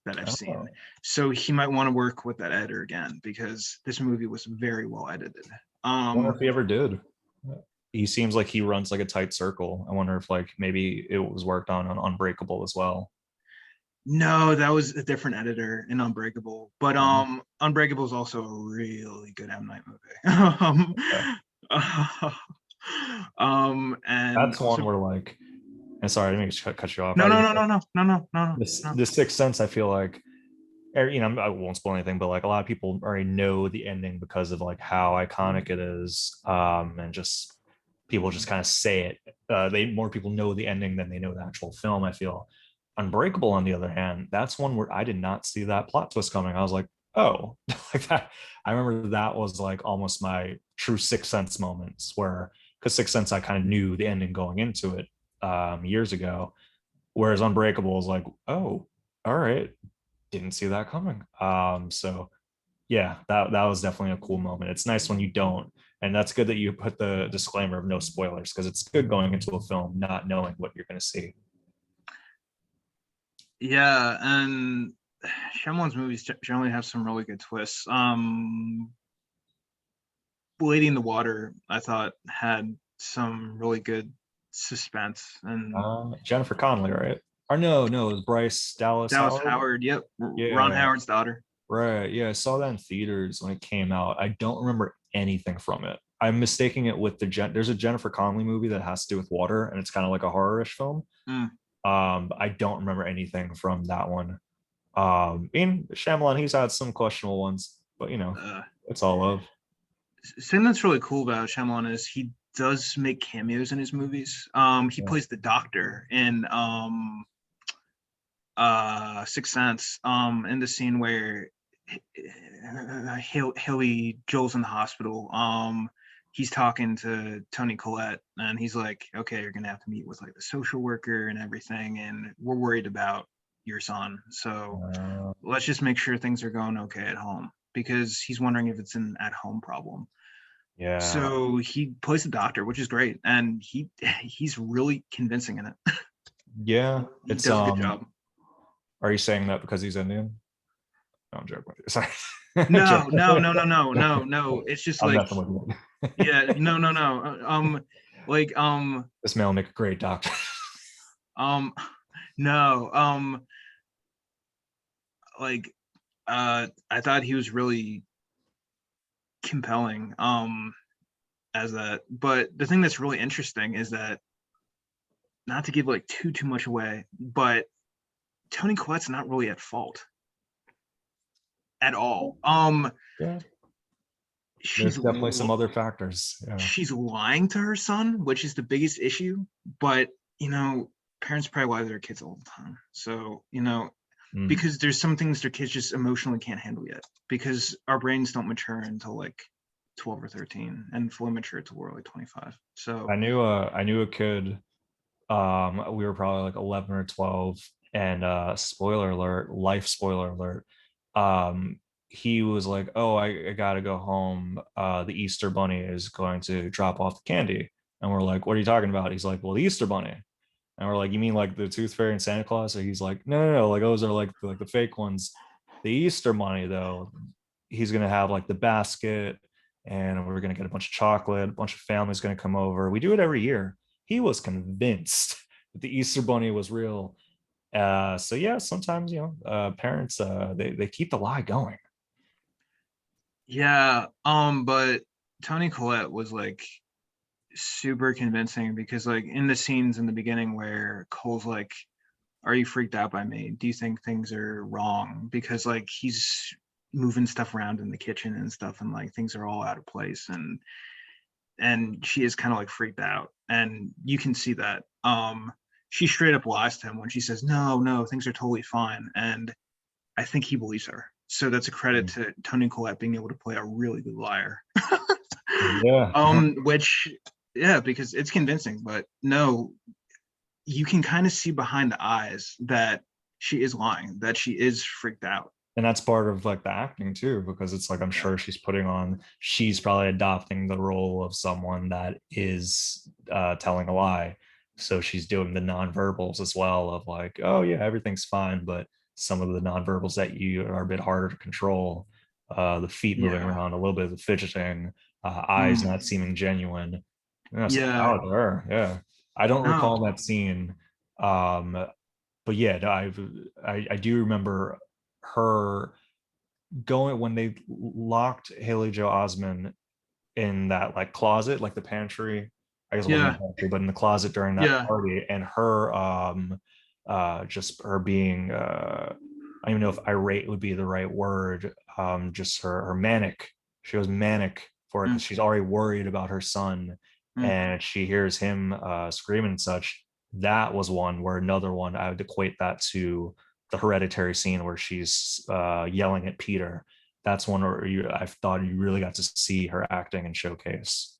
that I've seen. Oh. So he might want to work with that editor again because this movie was very well edited. I wonder if he ever did. He seems like he runs like a tight circle. I wonder if like maybe it was worked on Unbreakable as well. No, that was a different editor in Unbreakable, but Unbreakable is also a really good M. Night movie. Okay. And That's one also where like, and sorry, I didn't mean to cut you off. no, I no, didn't. no, no, no, no, no, no, This no. the Sixth Sense. I feel like, you know, I won't spoil anything, but like a lot of people already know the ending because of like how iconic it is, and just people just kind of say it. They more people know the ending than they know the actual film. I feel. Unbreakable, on the other hand, that's one where I did not see that plot twist coming. I was like, oh, like that. I remember that was like almost my true Sixth Sense moments where, because Sixth Sense, I kind of knew the ending going into it years ago. Whereas Unbreakable is like, oh, all right, didn't see that coming. So yeah, that was definitely a cool moment. It's nice when you don't, and that's good that you put the disclaimer of no spoilers because it's good going into a film not knowing what you're going to see. Yeah, and Shyamalan's movies generally have some really good twists. Lady in the Water, I thought, had some really good suspense, and Jennifer Connelly, right? Or no, it was Bryce Dallas Dallas Howard. Howard, yep, Ron Yeah, Howard's daughter. right. Yeah, I saw that in theaters when it came out. I don't remember anything from it. I'm mistaking it with there's a Jennifer Connelly movie that has to do with water, and it's kind of like a horror-ish film. Mm. I don't remember anything from that one. In Shyamalan, he's had some questionable ones, but Uh, it's all love. Something that's really cool about Shyamalan is he does make cameos in his movies. He Yeah. plays the doctor in Sixth Sense, in the scene where Haley Joel's in the hospital. He's talking to Toni Collette, and he's like, "Okay, you're gonna have to meet with like the social worker and everything, and we're worried about your son. So Uh, let's just make sure things are going okay at home." Because he's wondering if it's an at-home problem. yeah, So he plays the doctor, which is great, and he's really convincing in it. yeah. He It's does a good job. Are you saying that because he's Indian? No, I'm joking with you. Sorry. No, Joking. no, no, no, no, no, no. It's just I'm like, messing with you. yeah, no, no, no. Like, This man will make a great doctor. um, no, like, I thought he was really compelling, as that. But the thing that's really interesting is that, not to give like too much away, but Toni Collette's not really at fault at all. Yeah, She's there's definitely some other factors. Yeah. she's lying to her son, which is the biggest issue. But parents probably lie to their kids all the time. So Mm. because there's some things their kids just emotionally can't handle yet, because our brains don't mature until like 12 or 13, and fully mature till we're like 25. So I knew a kid. We were probably like 11 or 12, and spoiler alert, life spoiler alert. Um, he was like, "Oh, I gotta go home. The Easter Bunny is going to drop off the candy." And we're like, "What are you talking about?" He's like, "Well, the Easter Bunny." And we're like, "You mean like the Tooth Fairy and Santa Claus?" So he's like, "No, no, no, like those are like the fake ones. The Easter Bunny, though, he's gonna have like the basket, and we're gonna get a bunch of chocolate, a bunch of families gonna come over. We do it every year." He was convinced that the Easter Bunny was real. So yeah, sometimes parents they keep the lie going. yeah, but Toni Collette was like super convincing, because like in the scenes in the beginning where Cole's like, "Are you freaked out by me? Do you think things are wrong?" Because like he's moving stuff around in the kitchen and stuff, and like things are all out of place, and she is kind of like freaked out, and you can see that. She straight up lies to him when she says, "No, no, things are totally fine," and I think he believes her. So that's a credit Mm. to Toni Collette being able to play a really good liar. Yeah. Which, yeah, because it's convincing, but no, you can kind of see behind the eyes that she is lying, that she is freaked out. And that's part of like the acting too, because it's like I'm Yeah. sure she's probably adopting the role of someone that is telling a lie. So she's doing the nonverbals as well of like, oh yeah, everything's fine, but some of the nonverbals that you are a bit harder to control, the feet moving Yeah. around, a little bit of the fidgeting, eyes Mm. not seeming genuine. And that's like Yeah. power to her. Yeah, I don't No. recall that scene, um, but yeah, no, I do remember her going when they locked Haley Joe Osment in that like closet, like the pantry. I guess it wasn't Yeah. the pantry, but in the closet during that Yeah. party, and her just her being I don't even know if irate would be the right word. Just her manic. She was manic for it Mm. because she's already worried about her son, Mm. and she hears him screaming and such. That was one where another one I would equate that to the hereditary scene where she's yelling at Peter. That's one where I thought you really got to see her acting and showcase.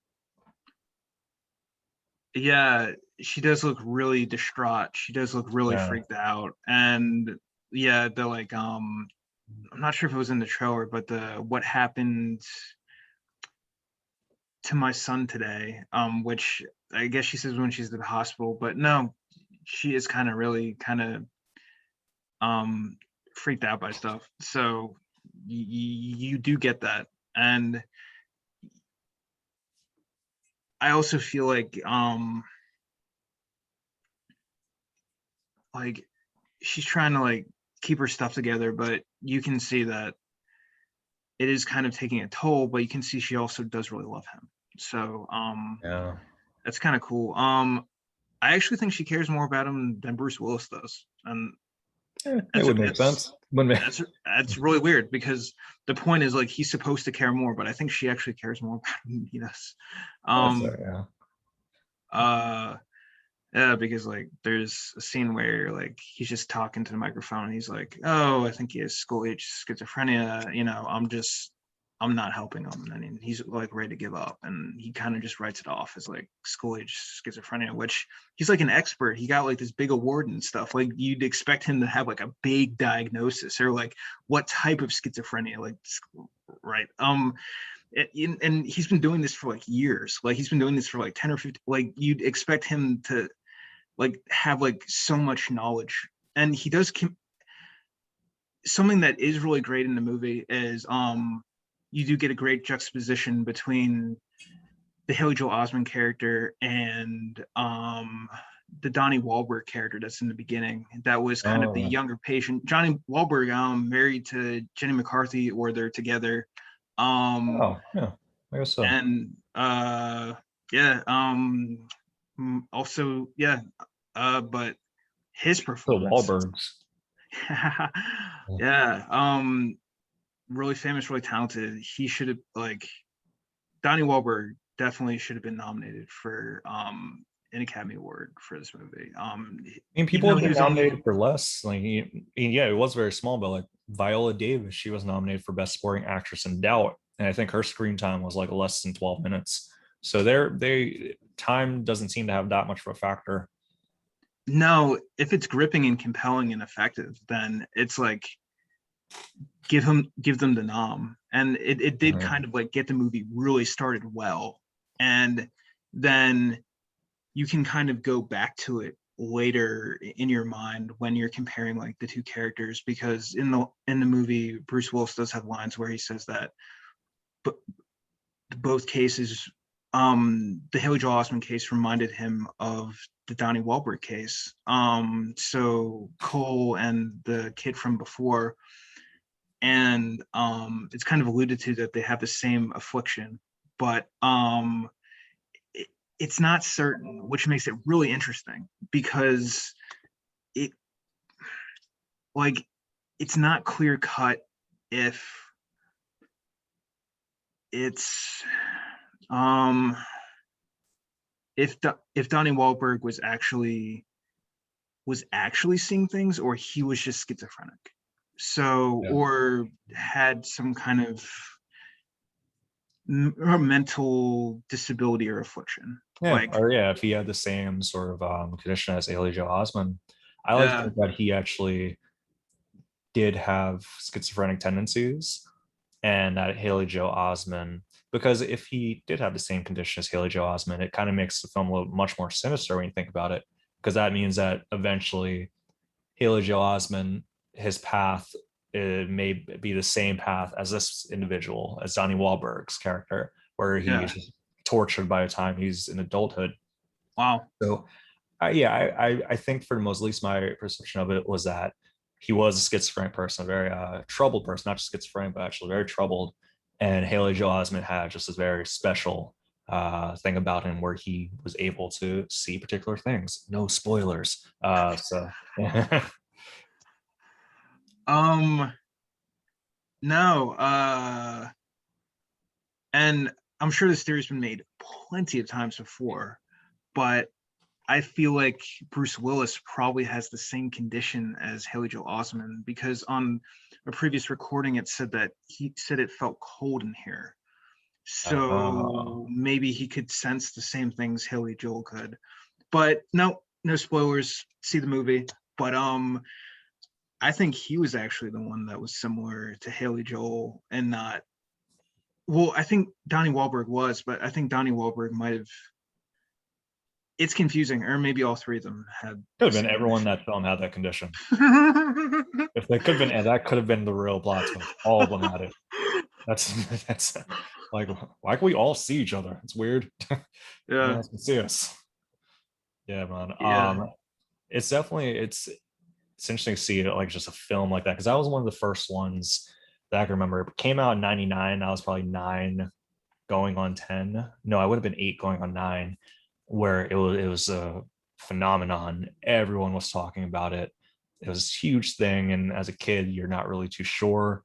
Yeah, she does look really distraught. She does look really Yeah. freaked out. And yeah, the like I'm not sure if it was in the trailer, but the "what happened to my son today," which I guess she says when she's at the hospital, but no, she is kind of really kind of um freaked out by stuff. So you do get that. And I also feel like she's trying to like keep her stuff together, but you can see that it is kind of taking a toll, but you can see she also does really love him. So Yeah. that's kind of cool. I actually think she cares more about him than Bruce Willis does, and It that's would make sense. that's really weird because the point is like he's supposed to care more, but I think she actually cares more about him than he does. Yeah. Uh, yeah, because like there's a scene where like he's just talking to the microphone and he's like, "Oh, I think he has school age schizophrenia. I'm not helping him." And then he's like ready to give up, and he kind of just writes it off as like school age schizophrenia, which he's like an expert. He got like this big award and stuff. Like you'd expect him to have like a big diagnosis or like what type of schizophrenia, like right. And he's been doing this for like years. Like he's been doing this for like 10 or 15. Like you'd expect him to like have like so much knowledge, and he does something that is really great in the movie is you do get a great juxtaposition between the Haley Joel Osment character and the Donnie Wahlberg character that's in the beginning. That was kind of the younger patient. Johnny Wahlberg married to Jenny McCarthy, or they're together. Oh yeah, I guess so. And yeah, also yeah, but his The performance, Wahlbergs. yeah, really famous, really talented. He should have like Donnie Wahlberg definitely should have been nominated for an Academy Award for this movie. I mean, people Even though have he been was only nominated for less. Like, yeah, it was very small, but like Viola Davis, she was nominated for Best Supporting Actress in Doubt, and I think her screen time was like less than 12 minutes. So they time doesn't seem to have that much of a factor. no, if it's gripping and compelling and effective, then it's like give them the nom. And it did kind of like get the movie really started well, and then you can kind of go back to it later in your mind when you're comparing like the two characters, because in the movie Bruce Willis does have lines where he says that but both cases, the Haley Joel Osment case reminded him of the Donnie Wahlberg case. So Cole and the kid from before, and it's kind of alluded to that they have the same affliction, but it's not certain, which makes it really interesting because it like it's not clear cut if it's if Donnie Wahlberg was actually seeing things, or he was just schizophrenic. So, Yeah. or had some kind of mental disability or affliction. Yeah, Like, or yeah, if he had the same sort of condition as Haley Joel Osment, I like to think that he actually did have schizophrenic tendencies, and that Haley Joel Osment, because if he did have the same condition as Haley Joel Osment, it kind of makes the film a little much more sinister when you think about it, because that means that eventually Haley Joel Osment, his path, it may be the same path as this individual, as Donnie Wahlberg's character, where yeah, he's tortured by the time he's in adulthood. wow, So, I think for the most, at least my perception of it was that he was a schizophrenic person, a very troubled person, not just schizophrenic, but actually very troubled. And Haley Joel Osment had just this very special thing about him where he was able to see particular things. No spoilers. So yeah. no, and I'm sure this theory's been made plenty of times before, but I feel like Bruce Willis probably has the same condition as Haley Joel Osment, because on a previous recording it said that he said it felt cold in here. Uh, So maybe he could sense the same things Haley Joel could. But no spoilers. See the movie. But I think he was actually the one that was similar to Haley Joel and not. Well, I think Donnie Wahlberg was, but I think Donnie Wahlberg might have. It's confusing, or maybe all three of them had. could have been everyone in that film had that condition. If they could have been, and that could have been the real plot twist. All of them had it. That's like, why can we all see each other? It's weird. No one Yeah, else can see us. Yeah, man. yeah, It's definitely it's interesting to see it like just a film like that, because that was one of the first ones that I can remember. It came out in 99. I was probably 9 going on 10. No, I would have been 8 going on 9, where it was a phenomenon. Everyone was talking about it. It was a huge thing. And as a kid, you're not really too sure.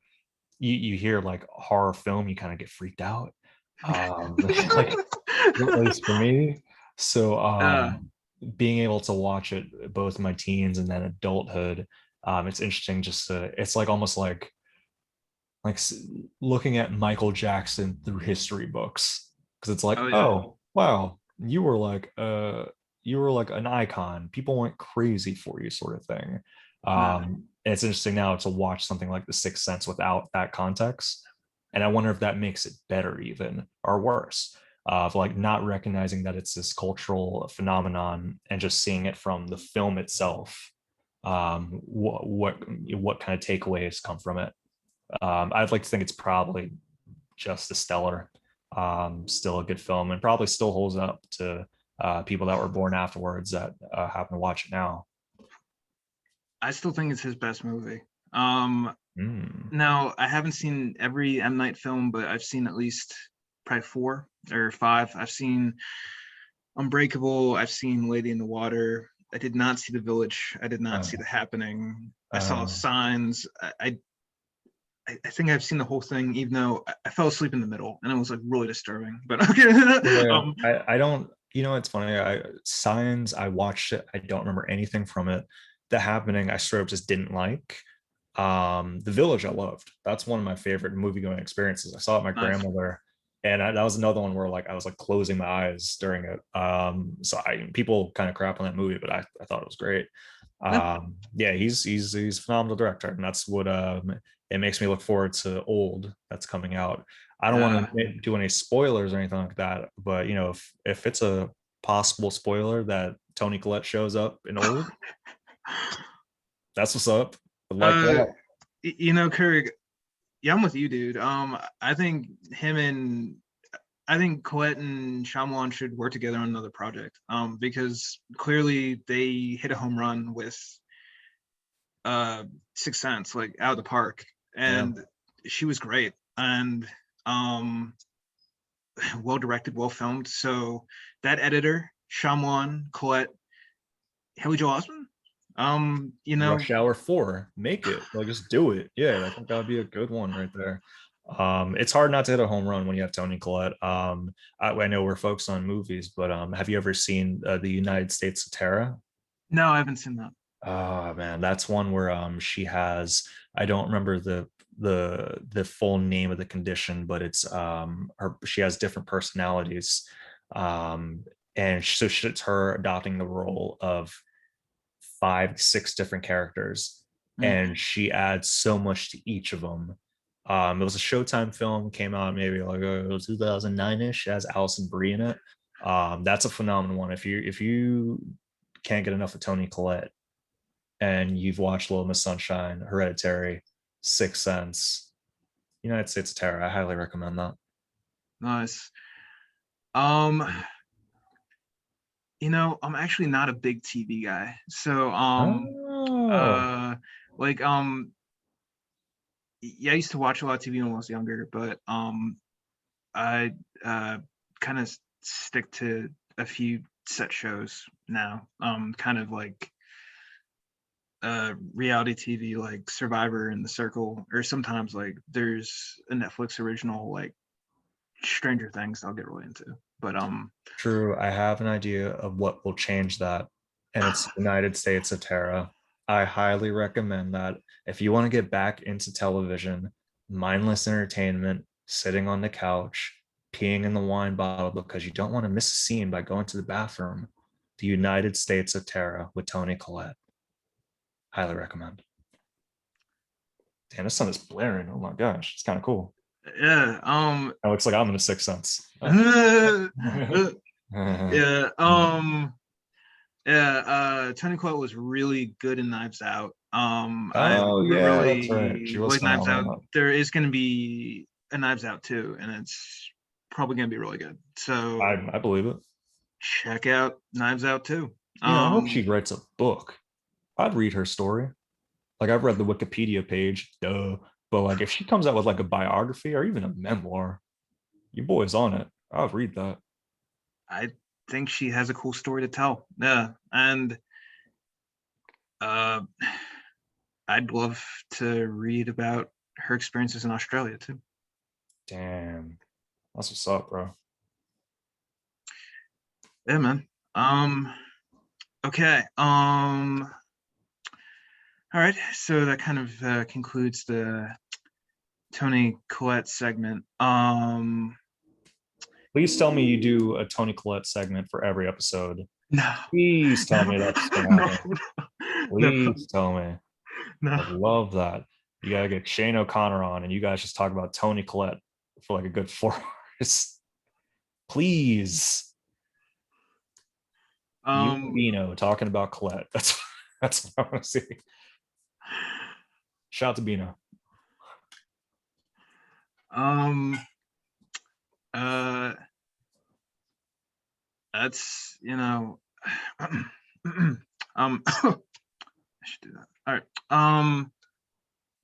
You hear like horror film, you kind of get freaked out. Like at least for me. So uh, being able to watch it both in my teens and then adulthood, it's interesting just to, it's like almost like looking at Michael Jackson through history books, because it's like, oh yeah. oh wow, you were like an icon. People went crazy for you, sort of thing. Yeah. And it's interesting now to watch something like The Sixth Sense without that context, and I wonder if that makes it better even or worse. Of like not recognizing that it's this cultural phenomenon and just seeing it from the film itself. What kind of takeaways come from it? I'd like to think it's probably just a stellar, still a good film, and probably still holds up to people that were born afterwards that happen to watch it now. I still think it's his best movie. Mm. Now I haven't seen every M Night film, but I've seen at least probably 4 or 5. I've seen Unbreakable. I've seen Lady in the Water. I did not see The Village. I did not see Uh, The Happening. I saw uh, Signs. I think I've seen the whole thing, even though I fell asleep in the middle, and it was like really disturbing. But okay. yeah, I don't. You know, it's funny. Signs. I watched it. I don't remember anything from it. The Happening. I straight up just didn't like. The Village I loved. That's one of my favorite movie going experiences. I saw it with my Nice. grandmother, and that was another one where like I was like closing my eyes during it. So people kind of crap on that movie, but I thought it was great. Yeah. Yeah, he's a phenomenal director, and that's what it makes me look forward to Old that's coming out. I don't want Uh, to do any spoilers or anything like that, but you know, if it's a possible spoiler that Toni Collette shows up in Old, that's what's up. I like uh, that. Kirk. Yeah, I'm with you, dude. I think I think Colette and Shyamalan should work together on another project. Because clearly they hit a home run with uh Sixth Sense, like out of the park, Yeah. and she was great and um well directed, well filmed. So that editor, Shyamalan, Colette, Haley Joel Osment, Rush Hour 4, make it, like just do it. Yeah, I think that would be a good one right there. It's hard not to hit a home run when you have Toni Collette. I know we're focused on movies, but have you ever seen The United States of Tara? no, I haven't seen that. Oh man, that's one where she has, I don't remember the full name of the condition, but it's she has different personalities. Um and so it's her adopting the role of 5 6 different characters, Mm. and she adds so much to each of them. It was a Showtime film, came out maybe like 2009ish. It has Alison Brie in it. That's a phenomenal one. If you can't get enough of Toni Collette and you've watched Little Miss Sunshine, Hereditary, Sixth Sense, United States of Terror, I highly recommend that. Nice. um I'm actually not a big TV guy, so Oh, uh like yeah, I used to watch a lot of TV when I was younger, but I kind of stick to a few set shows now. Kind of like reality TV, like Survivor and The Circle, or sometimes like there's a Netflix original like Stranger Things I'll get really into. But true. I have an idea of what will change that, and it's United States of Terra. I highly recommend that. If you want to get back into television, mindless entertainment, sitting on the couch, peeing in the wine bottle because you don't want to miss a scene by going to the bathroom, The United States of Terra with Toni Collette. Highly recommend. Damn, this sun is blaring. Oh my gosh, it's kind of cool. yeah, It looks like I'm in a Sixth Sense. Oh. yeah, yeah, Toni Collette was really good in Knives Out. I Oh yeah, that's right. She really was like Knives Out. phenomenal. There is going to be a Knives Out too, and it's probably going to be really good. So I believe it. check out Knives Out too. You know, I hope she Um, writes a book. I'd read her story. Like I've read the Wikipedia page, duh, But like if she comes out with like a biography or even a memoir, your boy's on it. I'll read that. I think she has a cool story to tell. Yeah, and uh, I'd love to read about her experiences in Australia too. Damn. That's what's up, bro. Yeah, man. Okay. All right. So that kind of concludes the Toni Collette segment. Please tell me you do a Toni Collette segment for every episode. No, Please tell no, me that's gonna no, happen. no, Please tell me. no. I'd love that. You gotta get Shane O'Connor on, and you guys just talk about Toni Collette for like a good 4 hours. Please, you and Um, Bino talking about Collette. That's what I want to see. Shout out to Bino. um, uh, that's I should do that. All right.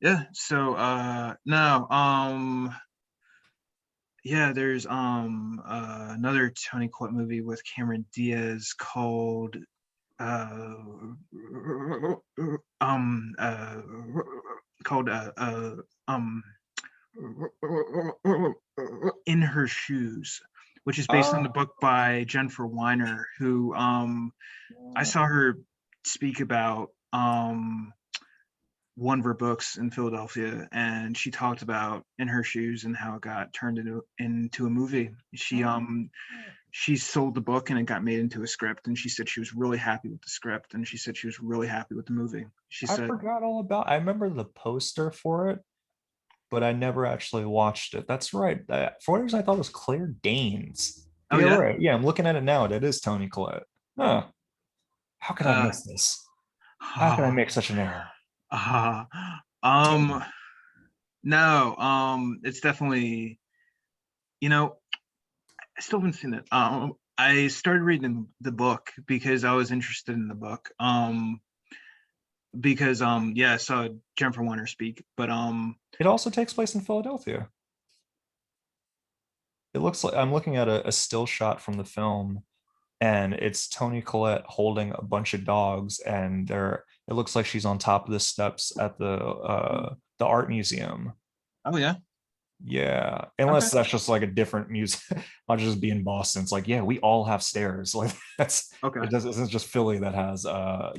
Yeah. So, no. Yeah. There's another Toni Collette movie with Cameron Diaz called uh um uh called um In Her Shoes, which is based on the Oh, book by Jennifer Weiner, who I saw her speak about one of her books in Philadelphia, and she talked about In Her Shoes and how it got turned into a movie. She sold the book and it got made into a script, and she said she was really happy with the script, and she said she was really happy with the movie. She I said, forgot all about. I remember the poster for it, but I never actually watched it. That's right. For what reason I thought it was Claire Danes. But "Oh you're yeah, right. Yeah, I'm looking at it now. That is Toni Collette. Huh. How could I uh, miss this? How could I make such an error? uh, Damn. um, no, it's definitely, you know, I still haven't seen it. I started reading the book because I was interested in the book. Because yeah, I saw Jennifer Weiner speak, but It also takes place in Philadelphia. It looks like I'm looking at a still shot from the film, and it's Toni Collette holding a bunch of dogs, and they're it looks like she's on top of the steps at the art museum. oh yeah, Yeah, okay, unless that's just like a different museum. I'll just be in Boston. It's like, yeah, we all have stairs. Like that's okay. it doesn't it's just Philly that has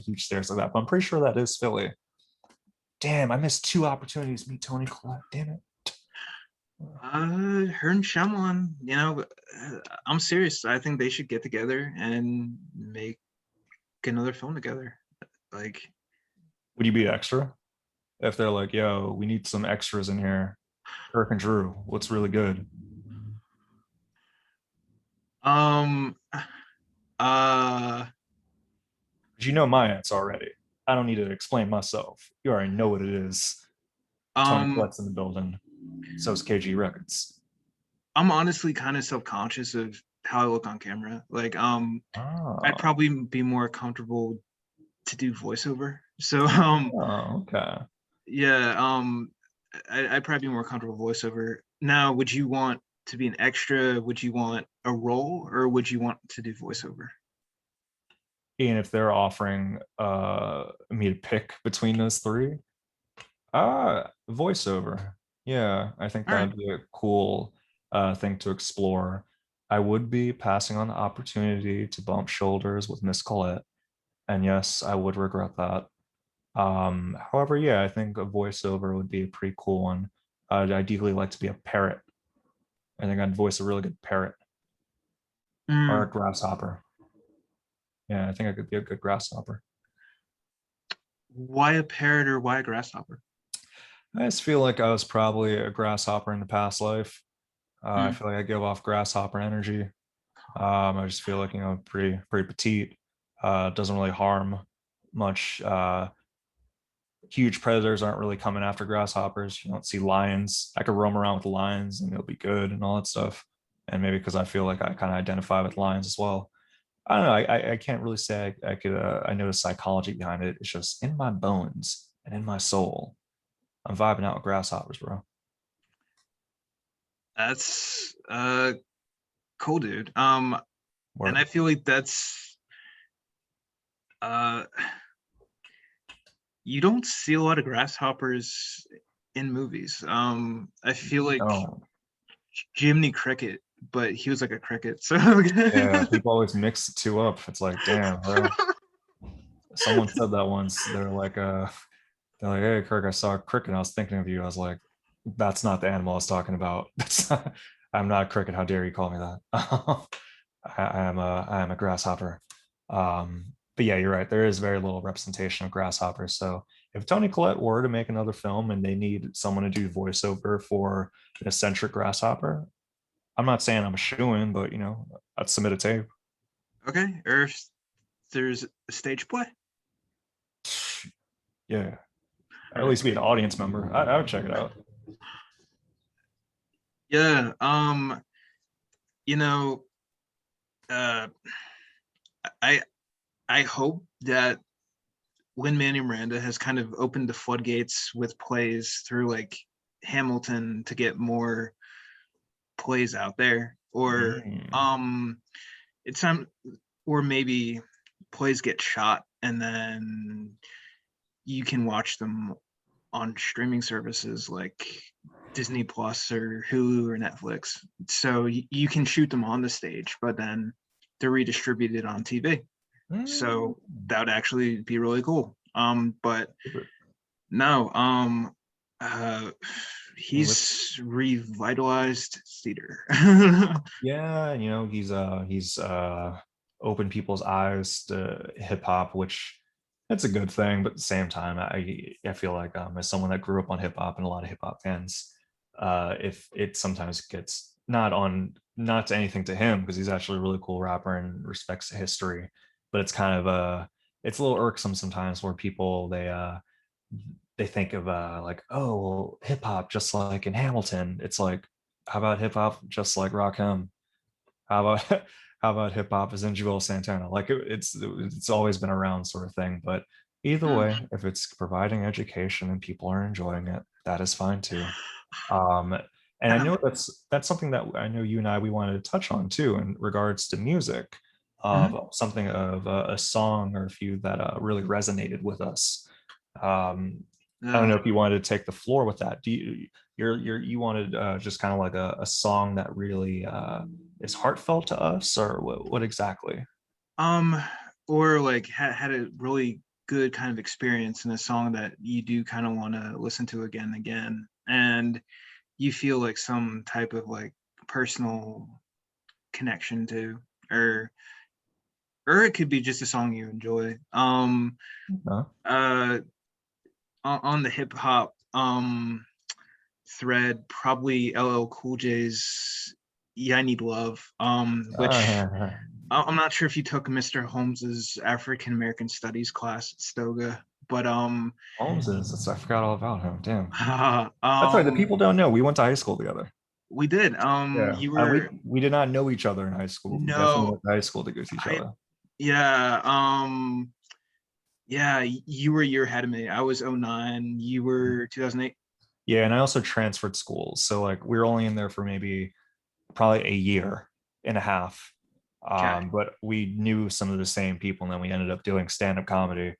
huge stairs like that. But I'm pretty sure that is Philly. Damn, I missed 2 opportunities to meet Toni Collette. Damn it. Her and Shyamalan, I'm serious. I think they should get together and make another film together. Like, Would you be extra if they're like, yo, we need some extras in here? Kirk and Drew, what's really good? um, uh, You know my answer already. I don't need to explain myself. You already know what it is. Tony um, Collette's in the building. So is KG Records. I'm honestly kind of self-conscious of how I look on camera. Like, I'd Oh, probably be more comfortable to do voiceover. So, oh, okay. yeah, I'd probably be more comfortable voiceover. Now, would you want to be an extra? Would you want a role, or would you want to do voiceover? And if they're offering me to pick between those three, voiceover. Yeah, I think All right. that would be a cool thing to explore. I would be passing on the opportunity to bump shoulders with Miss Collette, and yes, I would regret that. However, yeah, I think a voiceover would be a pretty cool one. I'd ideally like to be a parrot. I think I'd voice a really good parrot or a Mm, grasshopper. Yeah, I think I could be a good grasshopper. why a parrot or why a grasshopper? I just feel like I was probably a grasshopper in the past life. I Mm, feel like I give off grasshopper energy. I just feel like pretty petite. Doesn't really harm much. Huge predators aren't really coming after grasshoppers. You don't see lions. I could roam around with lions and it'll be good and all that stuff. And maybe because I feel like I kind of identify with lions as well. I don't know. I can't really say I could. I know the psychology behind it. It's just in my bones and in my soul. I'm vibing out with Grasshoppers, bro. That's cool, dude. And Word. I feel like that's uh you don't see a lot of grasshoppers in movies. I feel like Oh, Jiminy Cricket, but he was like a cricket. So yeah. People always mix the two up. It's like, damn, bro. Someone said that once. They're like, hey, Kirk, I saw a cricket. And I was thinking of you. I was like, that's not the animal I was talking about. I'm not a cricket. How dare you call me that? I am a grasshopper. But yeah, you're right. There is very little representation of grasshoppers. So if Toni Collette were to make another film and they need someone to do voiceover for an eccentric grasshopper, I'm not saying I'm a shoo-in, but I'd submit a tape. okay, or if there's a stage play. Yeah, All at right. least be an audience member. I would check it out. Yeah. You know, uh, I I hope that Lin-Manuel Miranda has kind of opened the floodgates with plays through like Hamilton to get more plays out there, or Mm. um, it's time, or maybe plays get shot and then you can watch them on streaming services like Disney Plus or Hulu or Netflix. So you can shoot them on the stage, but then they're redistributed on TV. Mm. So that would actually be really cool. But no, uh, And with he's revitalized theater. Yeah, he's opened people's eyes to hip hop, which it's a good thing, but at the same time, I feel like as someone that grew up on hip hop and a lot of hip hop fans, if it sometimes gets not to anything to him because he's actually a really cool rapper and respects history, but it's kind of it's a little irksome sometimes where people they think of like, oh well, hip hop just like in Hamilton. It's like, how about hip hop just like Rakim? How about how about hip hop is in Joel Santana? Like it's always been around sort of thing. But either Mm, way, if it's providing education and people are enjoying it, that is fine too. Um, and I yeah, know that's something that I know you and I we wanted to touch on too in regards to music mhm, of something of a song or a few that really resonated with us. Um, I don't yeah. know if you wanted to take the floor with that. Do you wanted just kind of like a song that really is heartfelt to us, or what exactly? Um, or like had a really good kind of experience in a song that you do kind of want to listen to again and again, and you feel like some type of like personal connection to, or or it could be just a song you enjoy. Huh? Uh, on the hip hop thread, probably LL Cool J's "Yeah I Need Love," which Uh, I'm not sure if you took Mr. Holmes's African American Studies class at Stoga, but Holmes is. I forgot all about him. Damn. That's right. The um, people don't know. We went to high school together. we did. Yeah. You We were we did not know each other in high school. We definitely no, went to high school to go to each I other. yeah, yeah. You were a year ahead of me. I was '09. You were 2008. Yeah, and I also transferred schools, so like we were only in there for maybe probably a year and a half. Okay. But we knew some of the same people, and then we ended up doing stand-up comedy.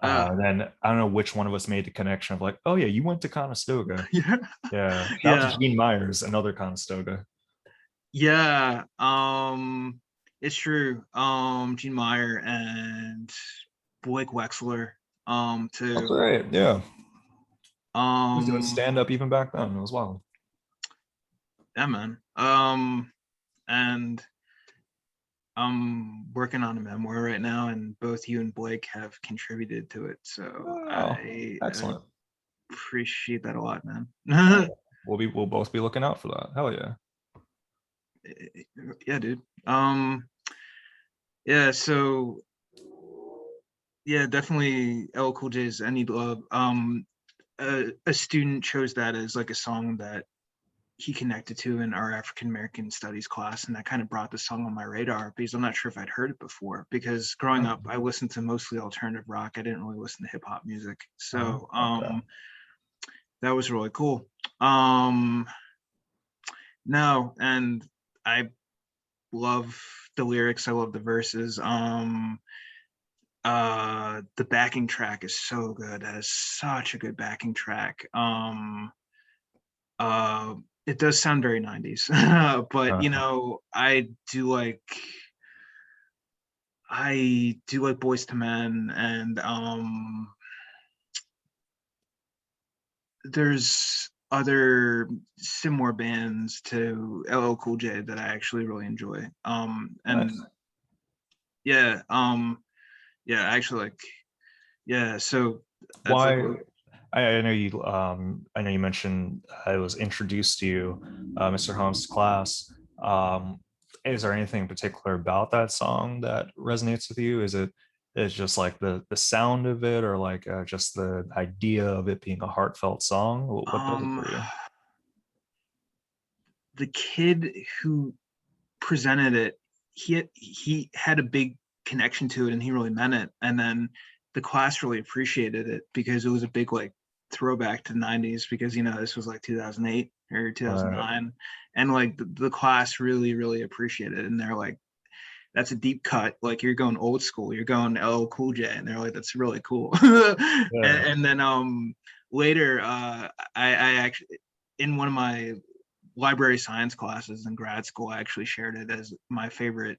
Uh, Then I don't know which one of us made the connection of like, oh yeah, you went to Conestoga. yeah, Yeah, shout out to yeah, Gene Myers, another Conestoga. yeah. It's true. Gene Meyer and Blake Wexler. That's Too. right. Yeah, he was doing Um, stand-up even back then. It was wild. yeah, man. And I'm working on a memoir right now, and both you and Blake have contributed to it. So Oh, I excellent. appreciate that a lot, man. We'll both be looking out for that. Hell yeah. Yeah, dude. Yeah. So yeah, definitely L Cool J's "I Need Love." A student chose that as like a song that he connected to in our African American Studies class, and that kind of brought the song on my radar because I'm not sure if I'd heard it before. Because growing up, I listened to mostly alternative rock. I didn't really listen to hip hop music, so Okay. that was really cool. Um, no, and I love the lyrics. I love the verses. The backing track is so good. That is such a good backing track. Uh, it does sound very 90s, but you Uh, know, I do like Boys to Men, and there's other similar bands to LL Cool J that I actually really enjoy. And nice. yeah, yeah, actually, like, yeah. So that's like, Why? I know you. I know you mentioned I was introduced to you, Mr. Holmes' class. Um, is there anything in particular about that song that resonates with you? Is just like the sound of it, or like just the idea of it being a heartfelt song? What does it um, for you? the kid who presented it, he had a big connection to it, and he really meant it. And then the class really appreciated it because it was a big like throwback to the 90s, because you know this was like 2008 or Right. 2009, and like the class really appreciated it, and they're like, that's a deep cut, like you're going old school, you're going LL Cool J, and they're like, that's really cool. Yeah. And then later I actually, in one of my library science classes in grad school, I actually shared it as my favorite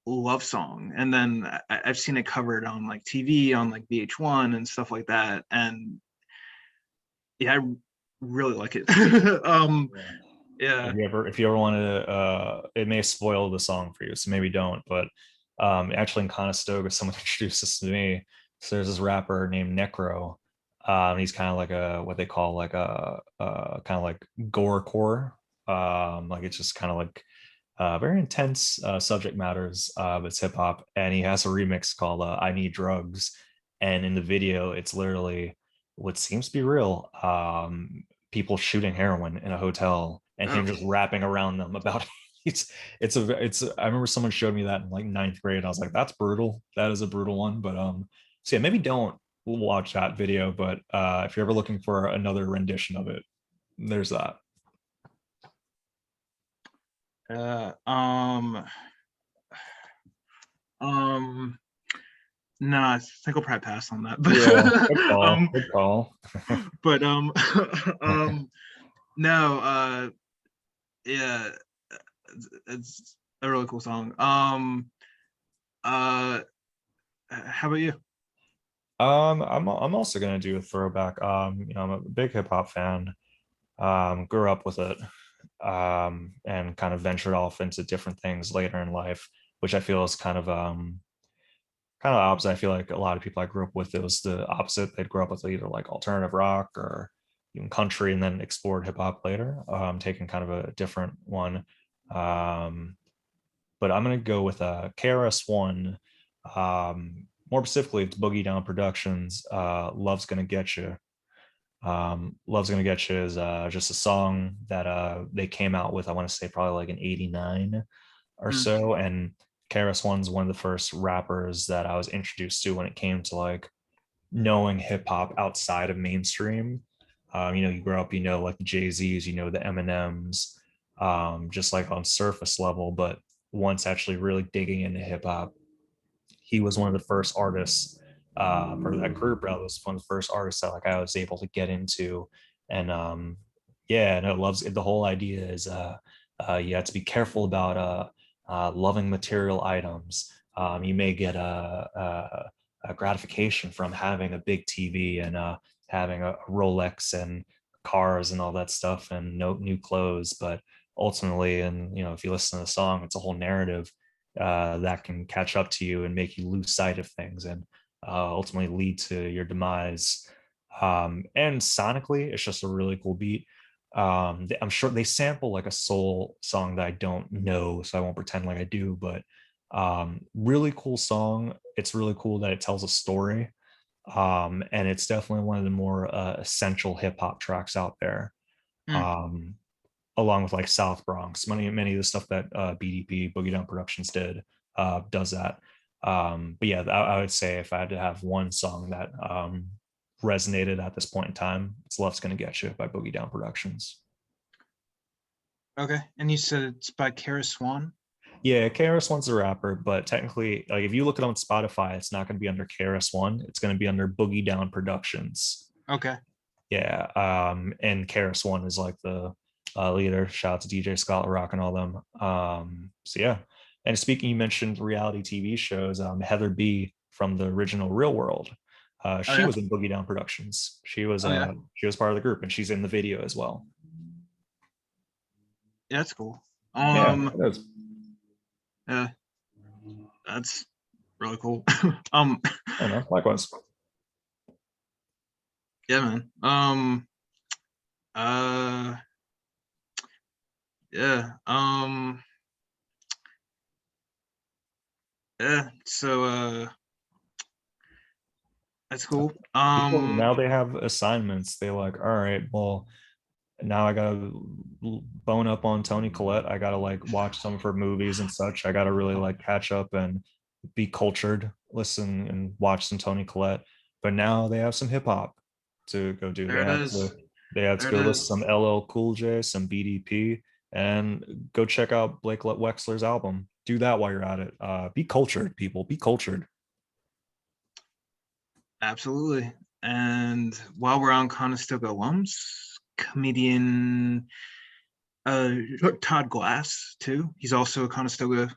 love song. And then I've seen it covered on like TV, on like VH1 and stuff like that. And yeah, I really like it. Yeah. Yeah. If you ever wanted to, it may spoil the song for you, so maybe don't. But actually, in Conestoga, someone introduced this to me. So there's this rapper named Necro. He's kind of like a what they call like a kind of like gorecore. Like it's just kind of like very intense subject matters. But it's hip hop, and he has a remix called "I Need Drugs," and in the video, it's literally what seems to be real. People shooting heroin in a hotel, and Oh, him just rapping around them about it. It's I remember someone showed me that in like ninth grade. I was like, that's brutal. That is a brutal one. But so yeah, maybe don't watch that video. But if you're ever looking for another rendition of it, there's that. uh, um, um, no, I think I'll probably pass on that. Yeah, good But call. Good call. but um, no, yeah, it's a really cool song. Uh, how about you? I'm also gonna do a throwback. I'm a big hip hop fan. Grew up with it, and kind of ventured off into different things later in life, which I feel is kind of opposite. I feel like a lot of people I grew up with, it was the opposite. They'd grow up with either like alternative rock or even country, and then explored hip hop later. Taking kind of a different one. Um, but I'm gonna go with KRS-One. More specifically, it's Boogie Down Productions. Love's Gonna Get You. Love's Gonna Get You is just a song that they came out with. I want to say probably like in '89 or Mm, so. And KRS-One's one of the first rappers that I was introduced to when it came to like knowing hip hop outside of mainstream. You grow up, like the Jay-Z's, the Eminems, just like on surface level. But once actually really digging into hip hop, he was one of the first artists, or that group rather was one of the first artists that like I was able to get into. And yeah, no, loves it. The whole idea is you have to be careful about loving material items. You may get a gratification from having a big TV and having a Rolex and cars and all that stuff and no new clothes, but ultimately, and if you listen to the song, it's a whole narrative that can catch up to you and make you lose sight of things, and ultimately lead to your demise. And sonically, it's just a really cool beat. I'm sure they sample like a soul song that I don't know, so I won't pretend like I do, but really cool song. It's really cool that it tells a story. And it's definitely one of the more essential hip hop tracks out there. mm. Um, Along with like South Bronx. Many of the stuff that BDP Boogie Down Productions did does that. But yeah, I would say if I had to have one song that resonated at this point in time. It's Love's Gonna Get You by Boogie Down Productions. Okay. And you said it's by Kara Swan? Yeah, KRS-One's a rapper, but technically, like if you look it on Spotify, it's not going to be under KRS-One. It's going to be under Boogie Down Productions. Okay. Yeah, and KRS-One is like the leader. Shout out to DJ Scott Rock and all them. So yeah. And speaking, you mentioned reality TV shows. Heather B from the original Real World. Oh, She yeah? was in Boogie Down Productions. Oh, yeah. She was part of the group, and she's in the video as well. Yeah, that's cool. Yeah, it is. Yeah, that's really cool. I don't know. Likewise. Yeah, man. Uh, yeah. Yeah. So, that's cool. People now they have assignments. They like, all right, well, now I gotta bone up on Toni Collette. I gotta like watch some of her movies and such. I gotta really like catch up and be cultured, listen and watch some Toni Collette. But now they have some hip hop to go do. There it is. They have to There it go listen is. to some LL Cool J, some BDP, and go check out Blake Wexler's album. Do that while you're at it. Be cultured, people. Be cultured. Absolutely. And while we're on Conestoga alums, comedian Todd Glass too. He's also a Conestoga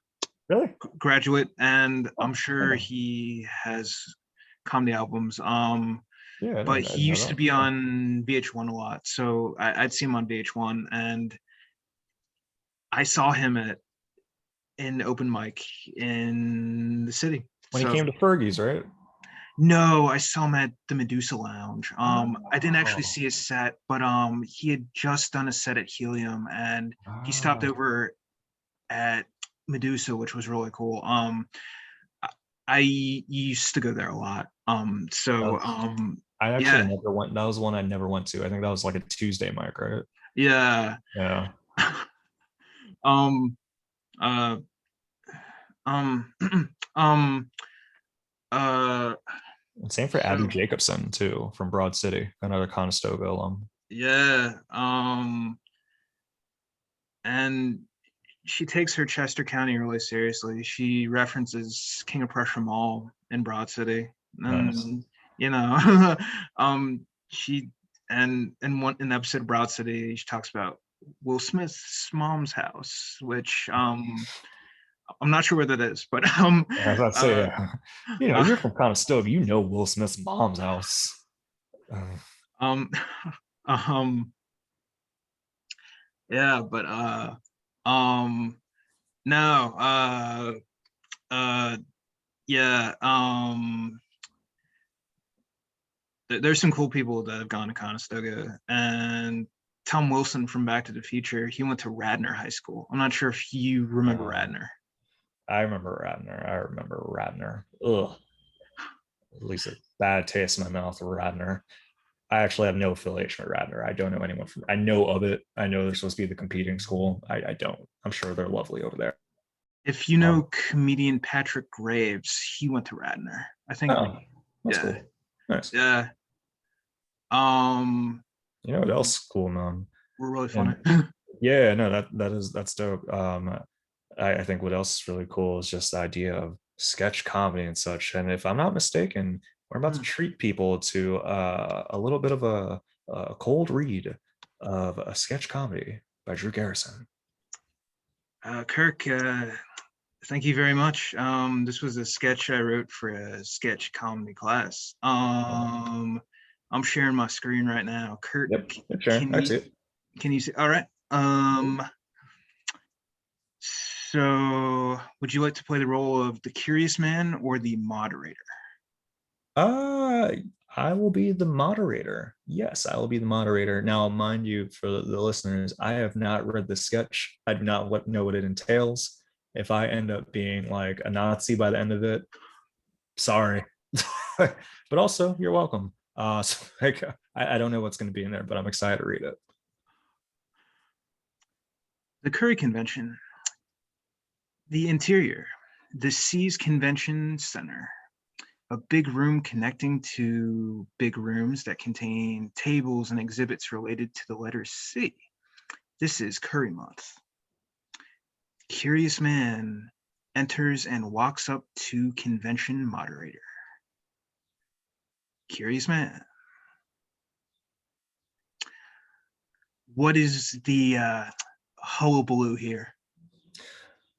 Really? graduate, and I'm Oh, sure he has comedy albums. yeah, But I he didn't know used to that. be Yeah. on VH1 a lot, so I'd see him on VH1, and I saw him at an open mic in the city. When he So came to Fergie's, right? no, I saw him at the Medusa Lounge. I didn't actually Oh, see his set, but he had just done a set at Helium, and he stopped wow. over at Medusa, which was really cool. I used to go there a lot. So I actually yeah, never went. That was one I never went to. I think that was like a Tuesday mic, right? yeah. Yeah. um, uh, um, um, uh, And same for Abby so Jacobson too, from Broad City, another Conestoga alum. yeah, and she takes her Chester County really seriously. She references King of Prussia Mall in Broad City, Nice. and you know, she and in one in the episode of Broad City, she talks about Will Smith's mom's house, which I'm not sure where that is, but I was about to say, uh, yeah. uh You're from Conestoga. You know Will Smith's mom's house. um um yeah, but um no uh yeah there's some cool people that have gone to Conestoga, and Tom Wilson from Back to the Future, he went to Radnor High School. I'm not sure if you remember Uh, Radnor. I remember Radnor. I remember Radnor. Ugh. At least a bad taste in my mouth of Radnor. I actually have no affiliation with Radnor. I don't know anyone from. I know of it. I know they're supposed to be the competing school. I don't. I'm sure they're lovely over there. If you Um, know comedian Patrick Graves, he went to Radnor. I think, oh, that's yeah, cool. Nice. yeah. Um, You know what else cool, man? we're really funny. And yeah, no, that's dope. I think what else is really cool is just the idea of sketch comedy and such. And if I'm not mistaken, we're about to treat people to a little bit of a cold read of a sketch comedy by Drew Garrison. Kirk, thank you very much. This was a sketch I wrote for a sketch comedy class. I'm sharing my screen right now. Kirk, Yep, sure. can I you see it. can you see? All right. So would you like to play the role of the curious man or the moderator? Uh, I will be the moderator. Yes, I will be the moderator. Now, mind you, for the listeners, I have not read the sketch. I do not know what it entails. If I end up being like a Nazi by the end of it, sorry. But also, you're welcome. So, like, I don't know what's going to be in there, but I'm excited to read it. The Curry Convention, the interior, the Seas Convention Center. a big room connecting to big rooms that contain tables and exhibits related to the letter C. This is Curry Month. Curious man enters and walks up to convention moderator. Curious man. What is the hullabaloo here?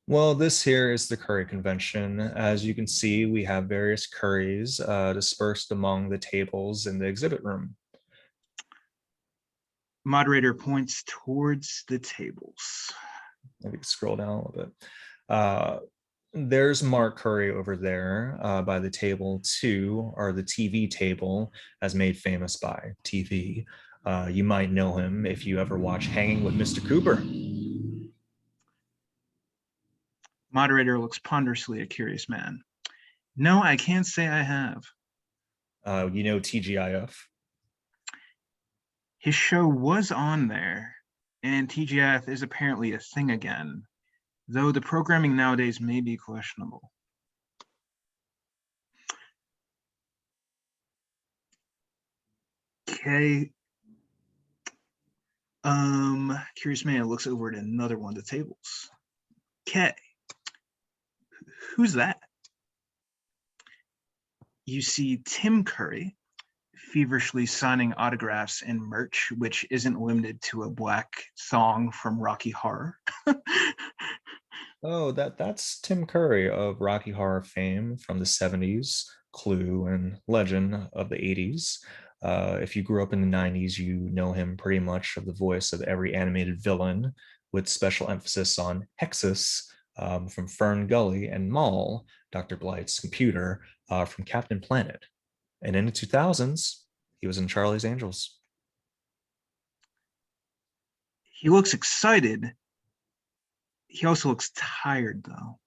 Well, this here is the curry convention. As you can see, we have various curries dispersed among the tables in the exhibit room. Moderator points towards the tables. Maybe scroll down a little bit. There's Mark Curry over there by the table two, or the TV table, as made famous by TV. You might know him if you ever watch Hanging with Mr. Cooper. Moderator looks ponderously at Curious Man. No, I can't say I have. You know TGIF. His show was on there, and TGIF is apparently a thing again, though the programming nowadays may be questionable. Okay. Curious Man looks over at another one of the tables. Okay. Who's that? You see Tim Curry feverishly signing autographs and merch, which isn't limited to a black thong from Rocky Horror. Oh, that's Tim Curry of Rocky Horror fame from the 70s, Clue, and Legend of the 80s. If you grew up in the 90s, you know him pretty much of the voice of every animated villain, with special emphasis on Hexus from Fern Gully and Maul, Dr. Blight's computer from Captain Planet. And in the 2000s, he was in Charlie's Angels. He looks excited. He also looks tired, though.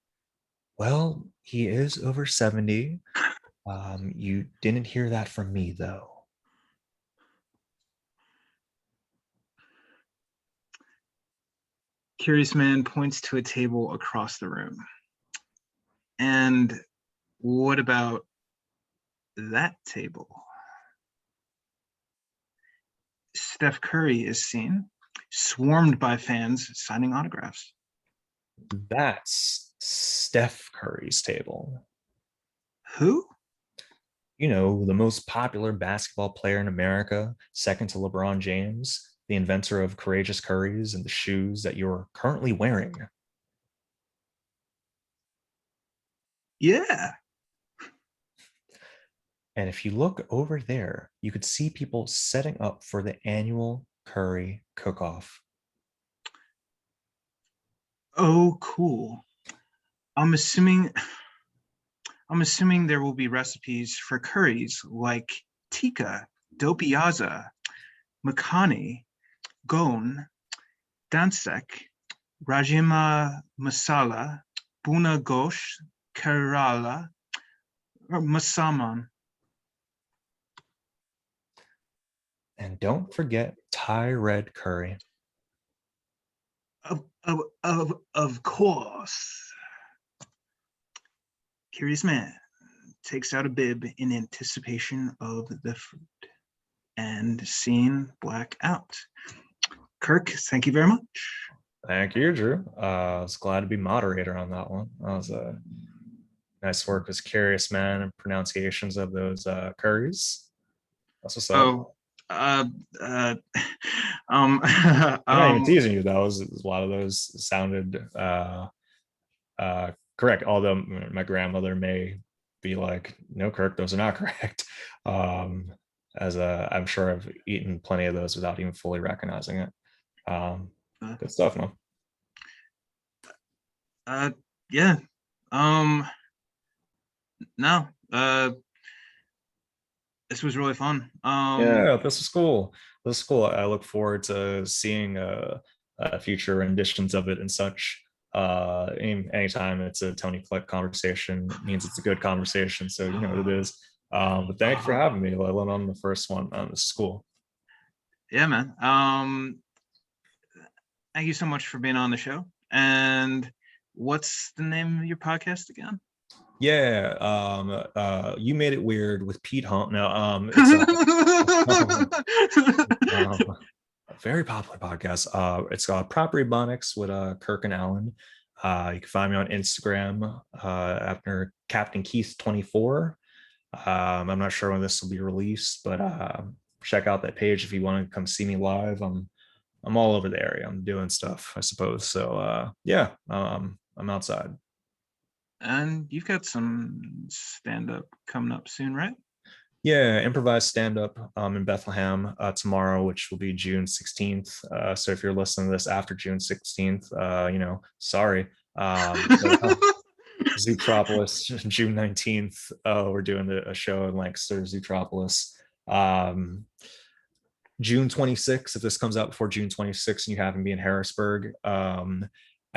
Well, he is over 70. You didn't hear that from me, though. Curious Man points to a table across the room. And what about that table? Steph Curry is seen, swarmed by fans signing autographs. That's Steph Curry's table. Who? You know, the most popular basketball player in America, second to LeBron James, the inventor of Courageous Curries and the shoes that you're currently wearing. Yeah. And if you look over there, you could see people setting up for the annual Curry cook-off. Oh, cool. I'm assuming there will be recipes for curries like tikka, dopiaza, makhani, gon, dansek, rajima masala, buna gosh, kerala, or masaman. And don't forget Thai red curry. Of course. Curious Man takes out a bib in anticipation of the food, and scene black out. Kirk, thank you very much. Thank you, Drew. I was glad to be moderator on that one. That was a nice work as Curious Man and pronunciations of those curries. That's what's up. Oh, I'm not even teasing you. That was a lot of those sounded correct. Although my grandmother may be like, "No, Kirk, those are not correct." I'm sure I've eaten plenty of those without even fully recognizing it. Good stuff, man. Yeah. No. This was really fun. Yeah, this is cool. This is cool. I look forward to seeing future renditions of it and such. Anytime it's a Toni Collette conversation, it means it's a good conversation. So you know what it is. But thank you for having me, let alone on the first one. This is cool. Yeah, man. Thank you so much for being on the show. And what's the name of your podcast again? Yeah, you made it weird with Pete Holmes. No, it's a very popular podcast. It's called Property Bonics with Kirk and Alan. You can find me on Instagram after Captain Keith 24. I'm not sure when this will be released, but check out that page if you want to come see me live. I'm all over the area. I'm doing stuff, I suppose. So yeah, I'm outside. And you've got some stand-up coming up soon, right? Yeah, improvised stand up in Bethlehem tomorrow, which will be June 16th. So if you're listening to this after June 16th, sorry. Zootropolis, June 19th. We're doing a show in Lancaster, Zootropolis. June 26th, if this comes out before June 26th and you happen to be in Harrisburg,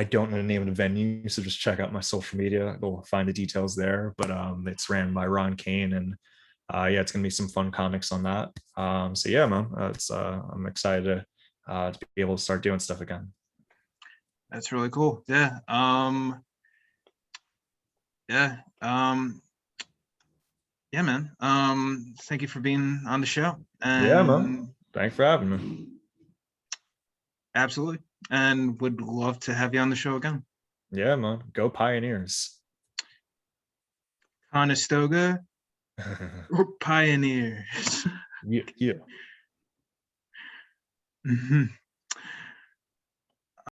I don't know the name of the venue, so just check out my social media. You'll find the details there. But it's ran by Ron Kane, and yeah, it's gonna be some fun comics on that. So yeah, man, I'm excited to be able to start doing stuff again. That's really cool. Yeah. Yeah. Yeah, man. Thank you for being on the show. Yeah, man. Thanks for having me. Absolutely. And would love to have you on the show again. Yeah, man. Go Pioneers. Conestoga or Pioneers. Yeah. Mhm.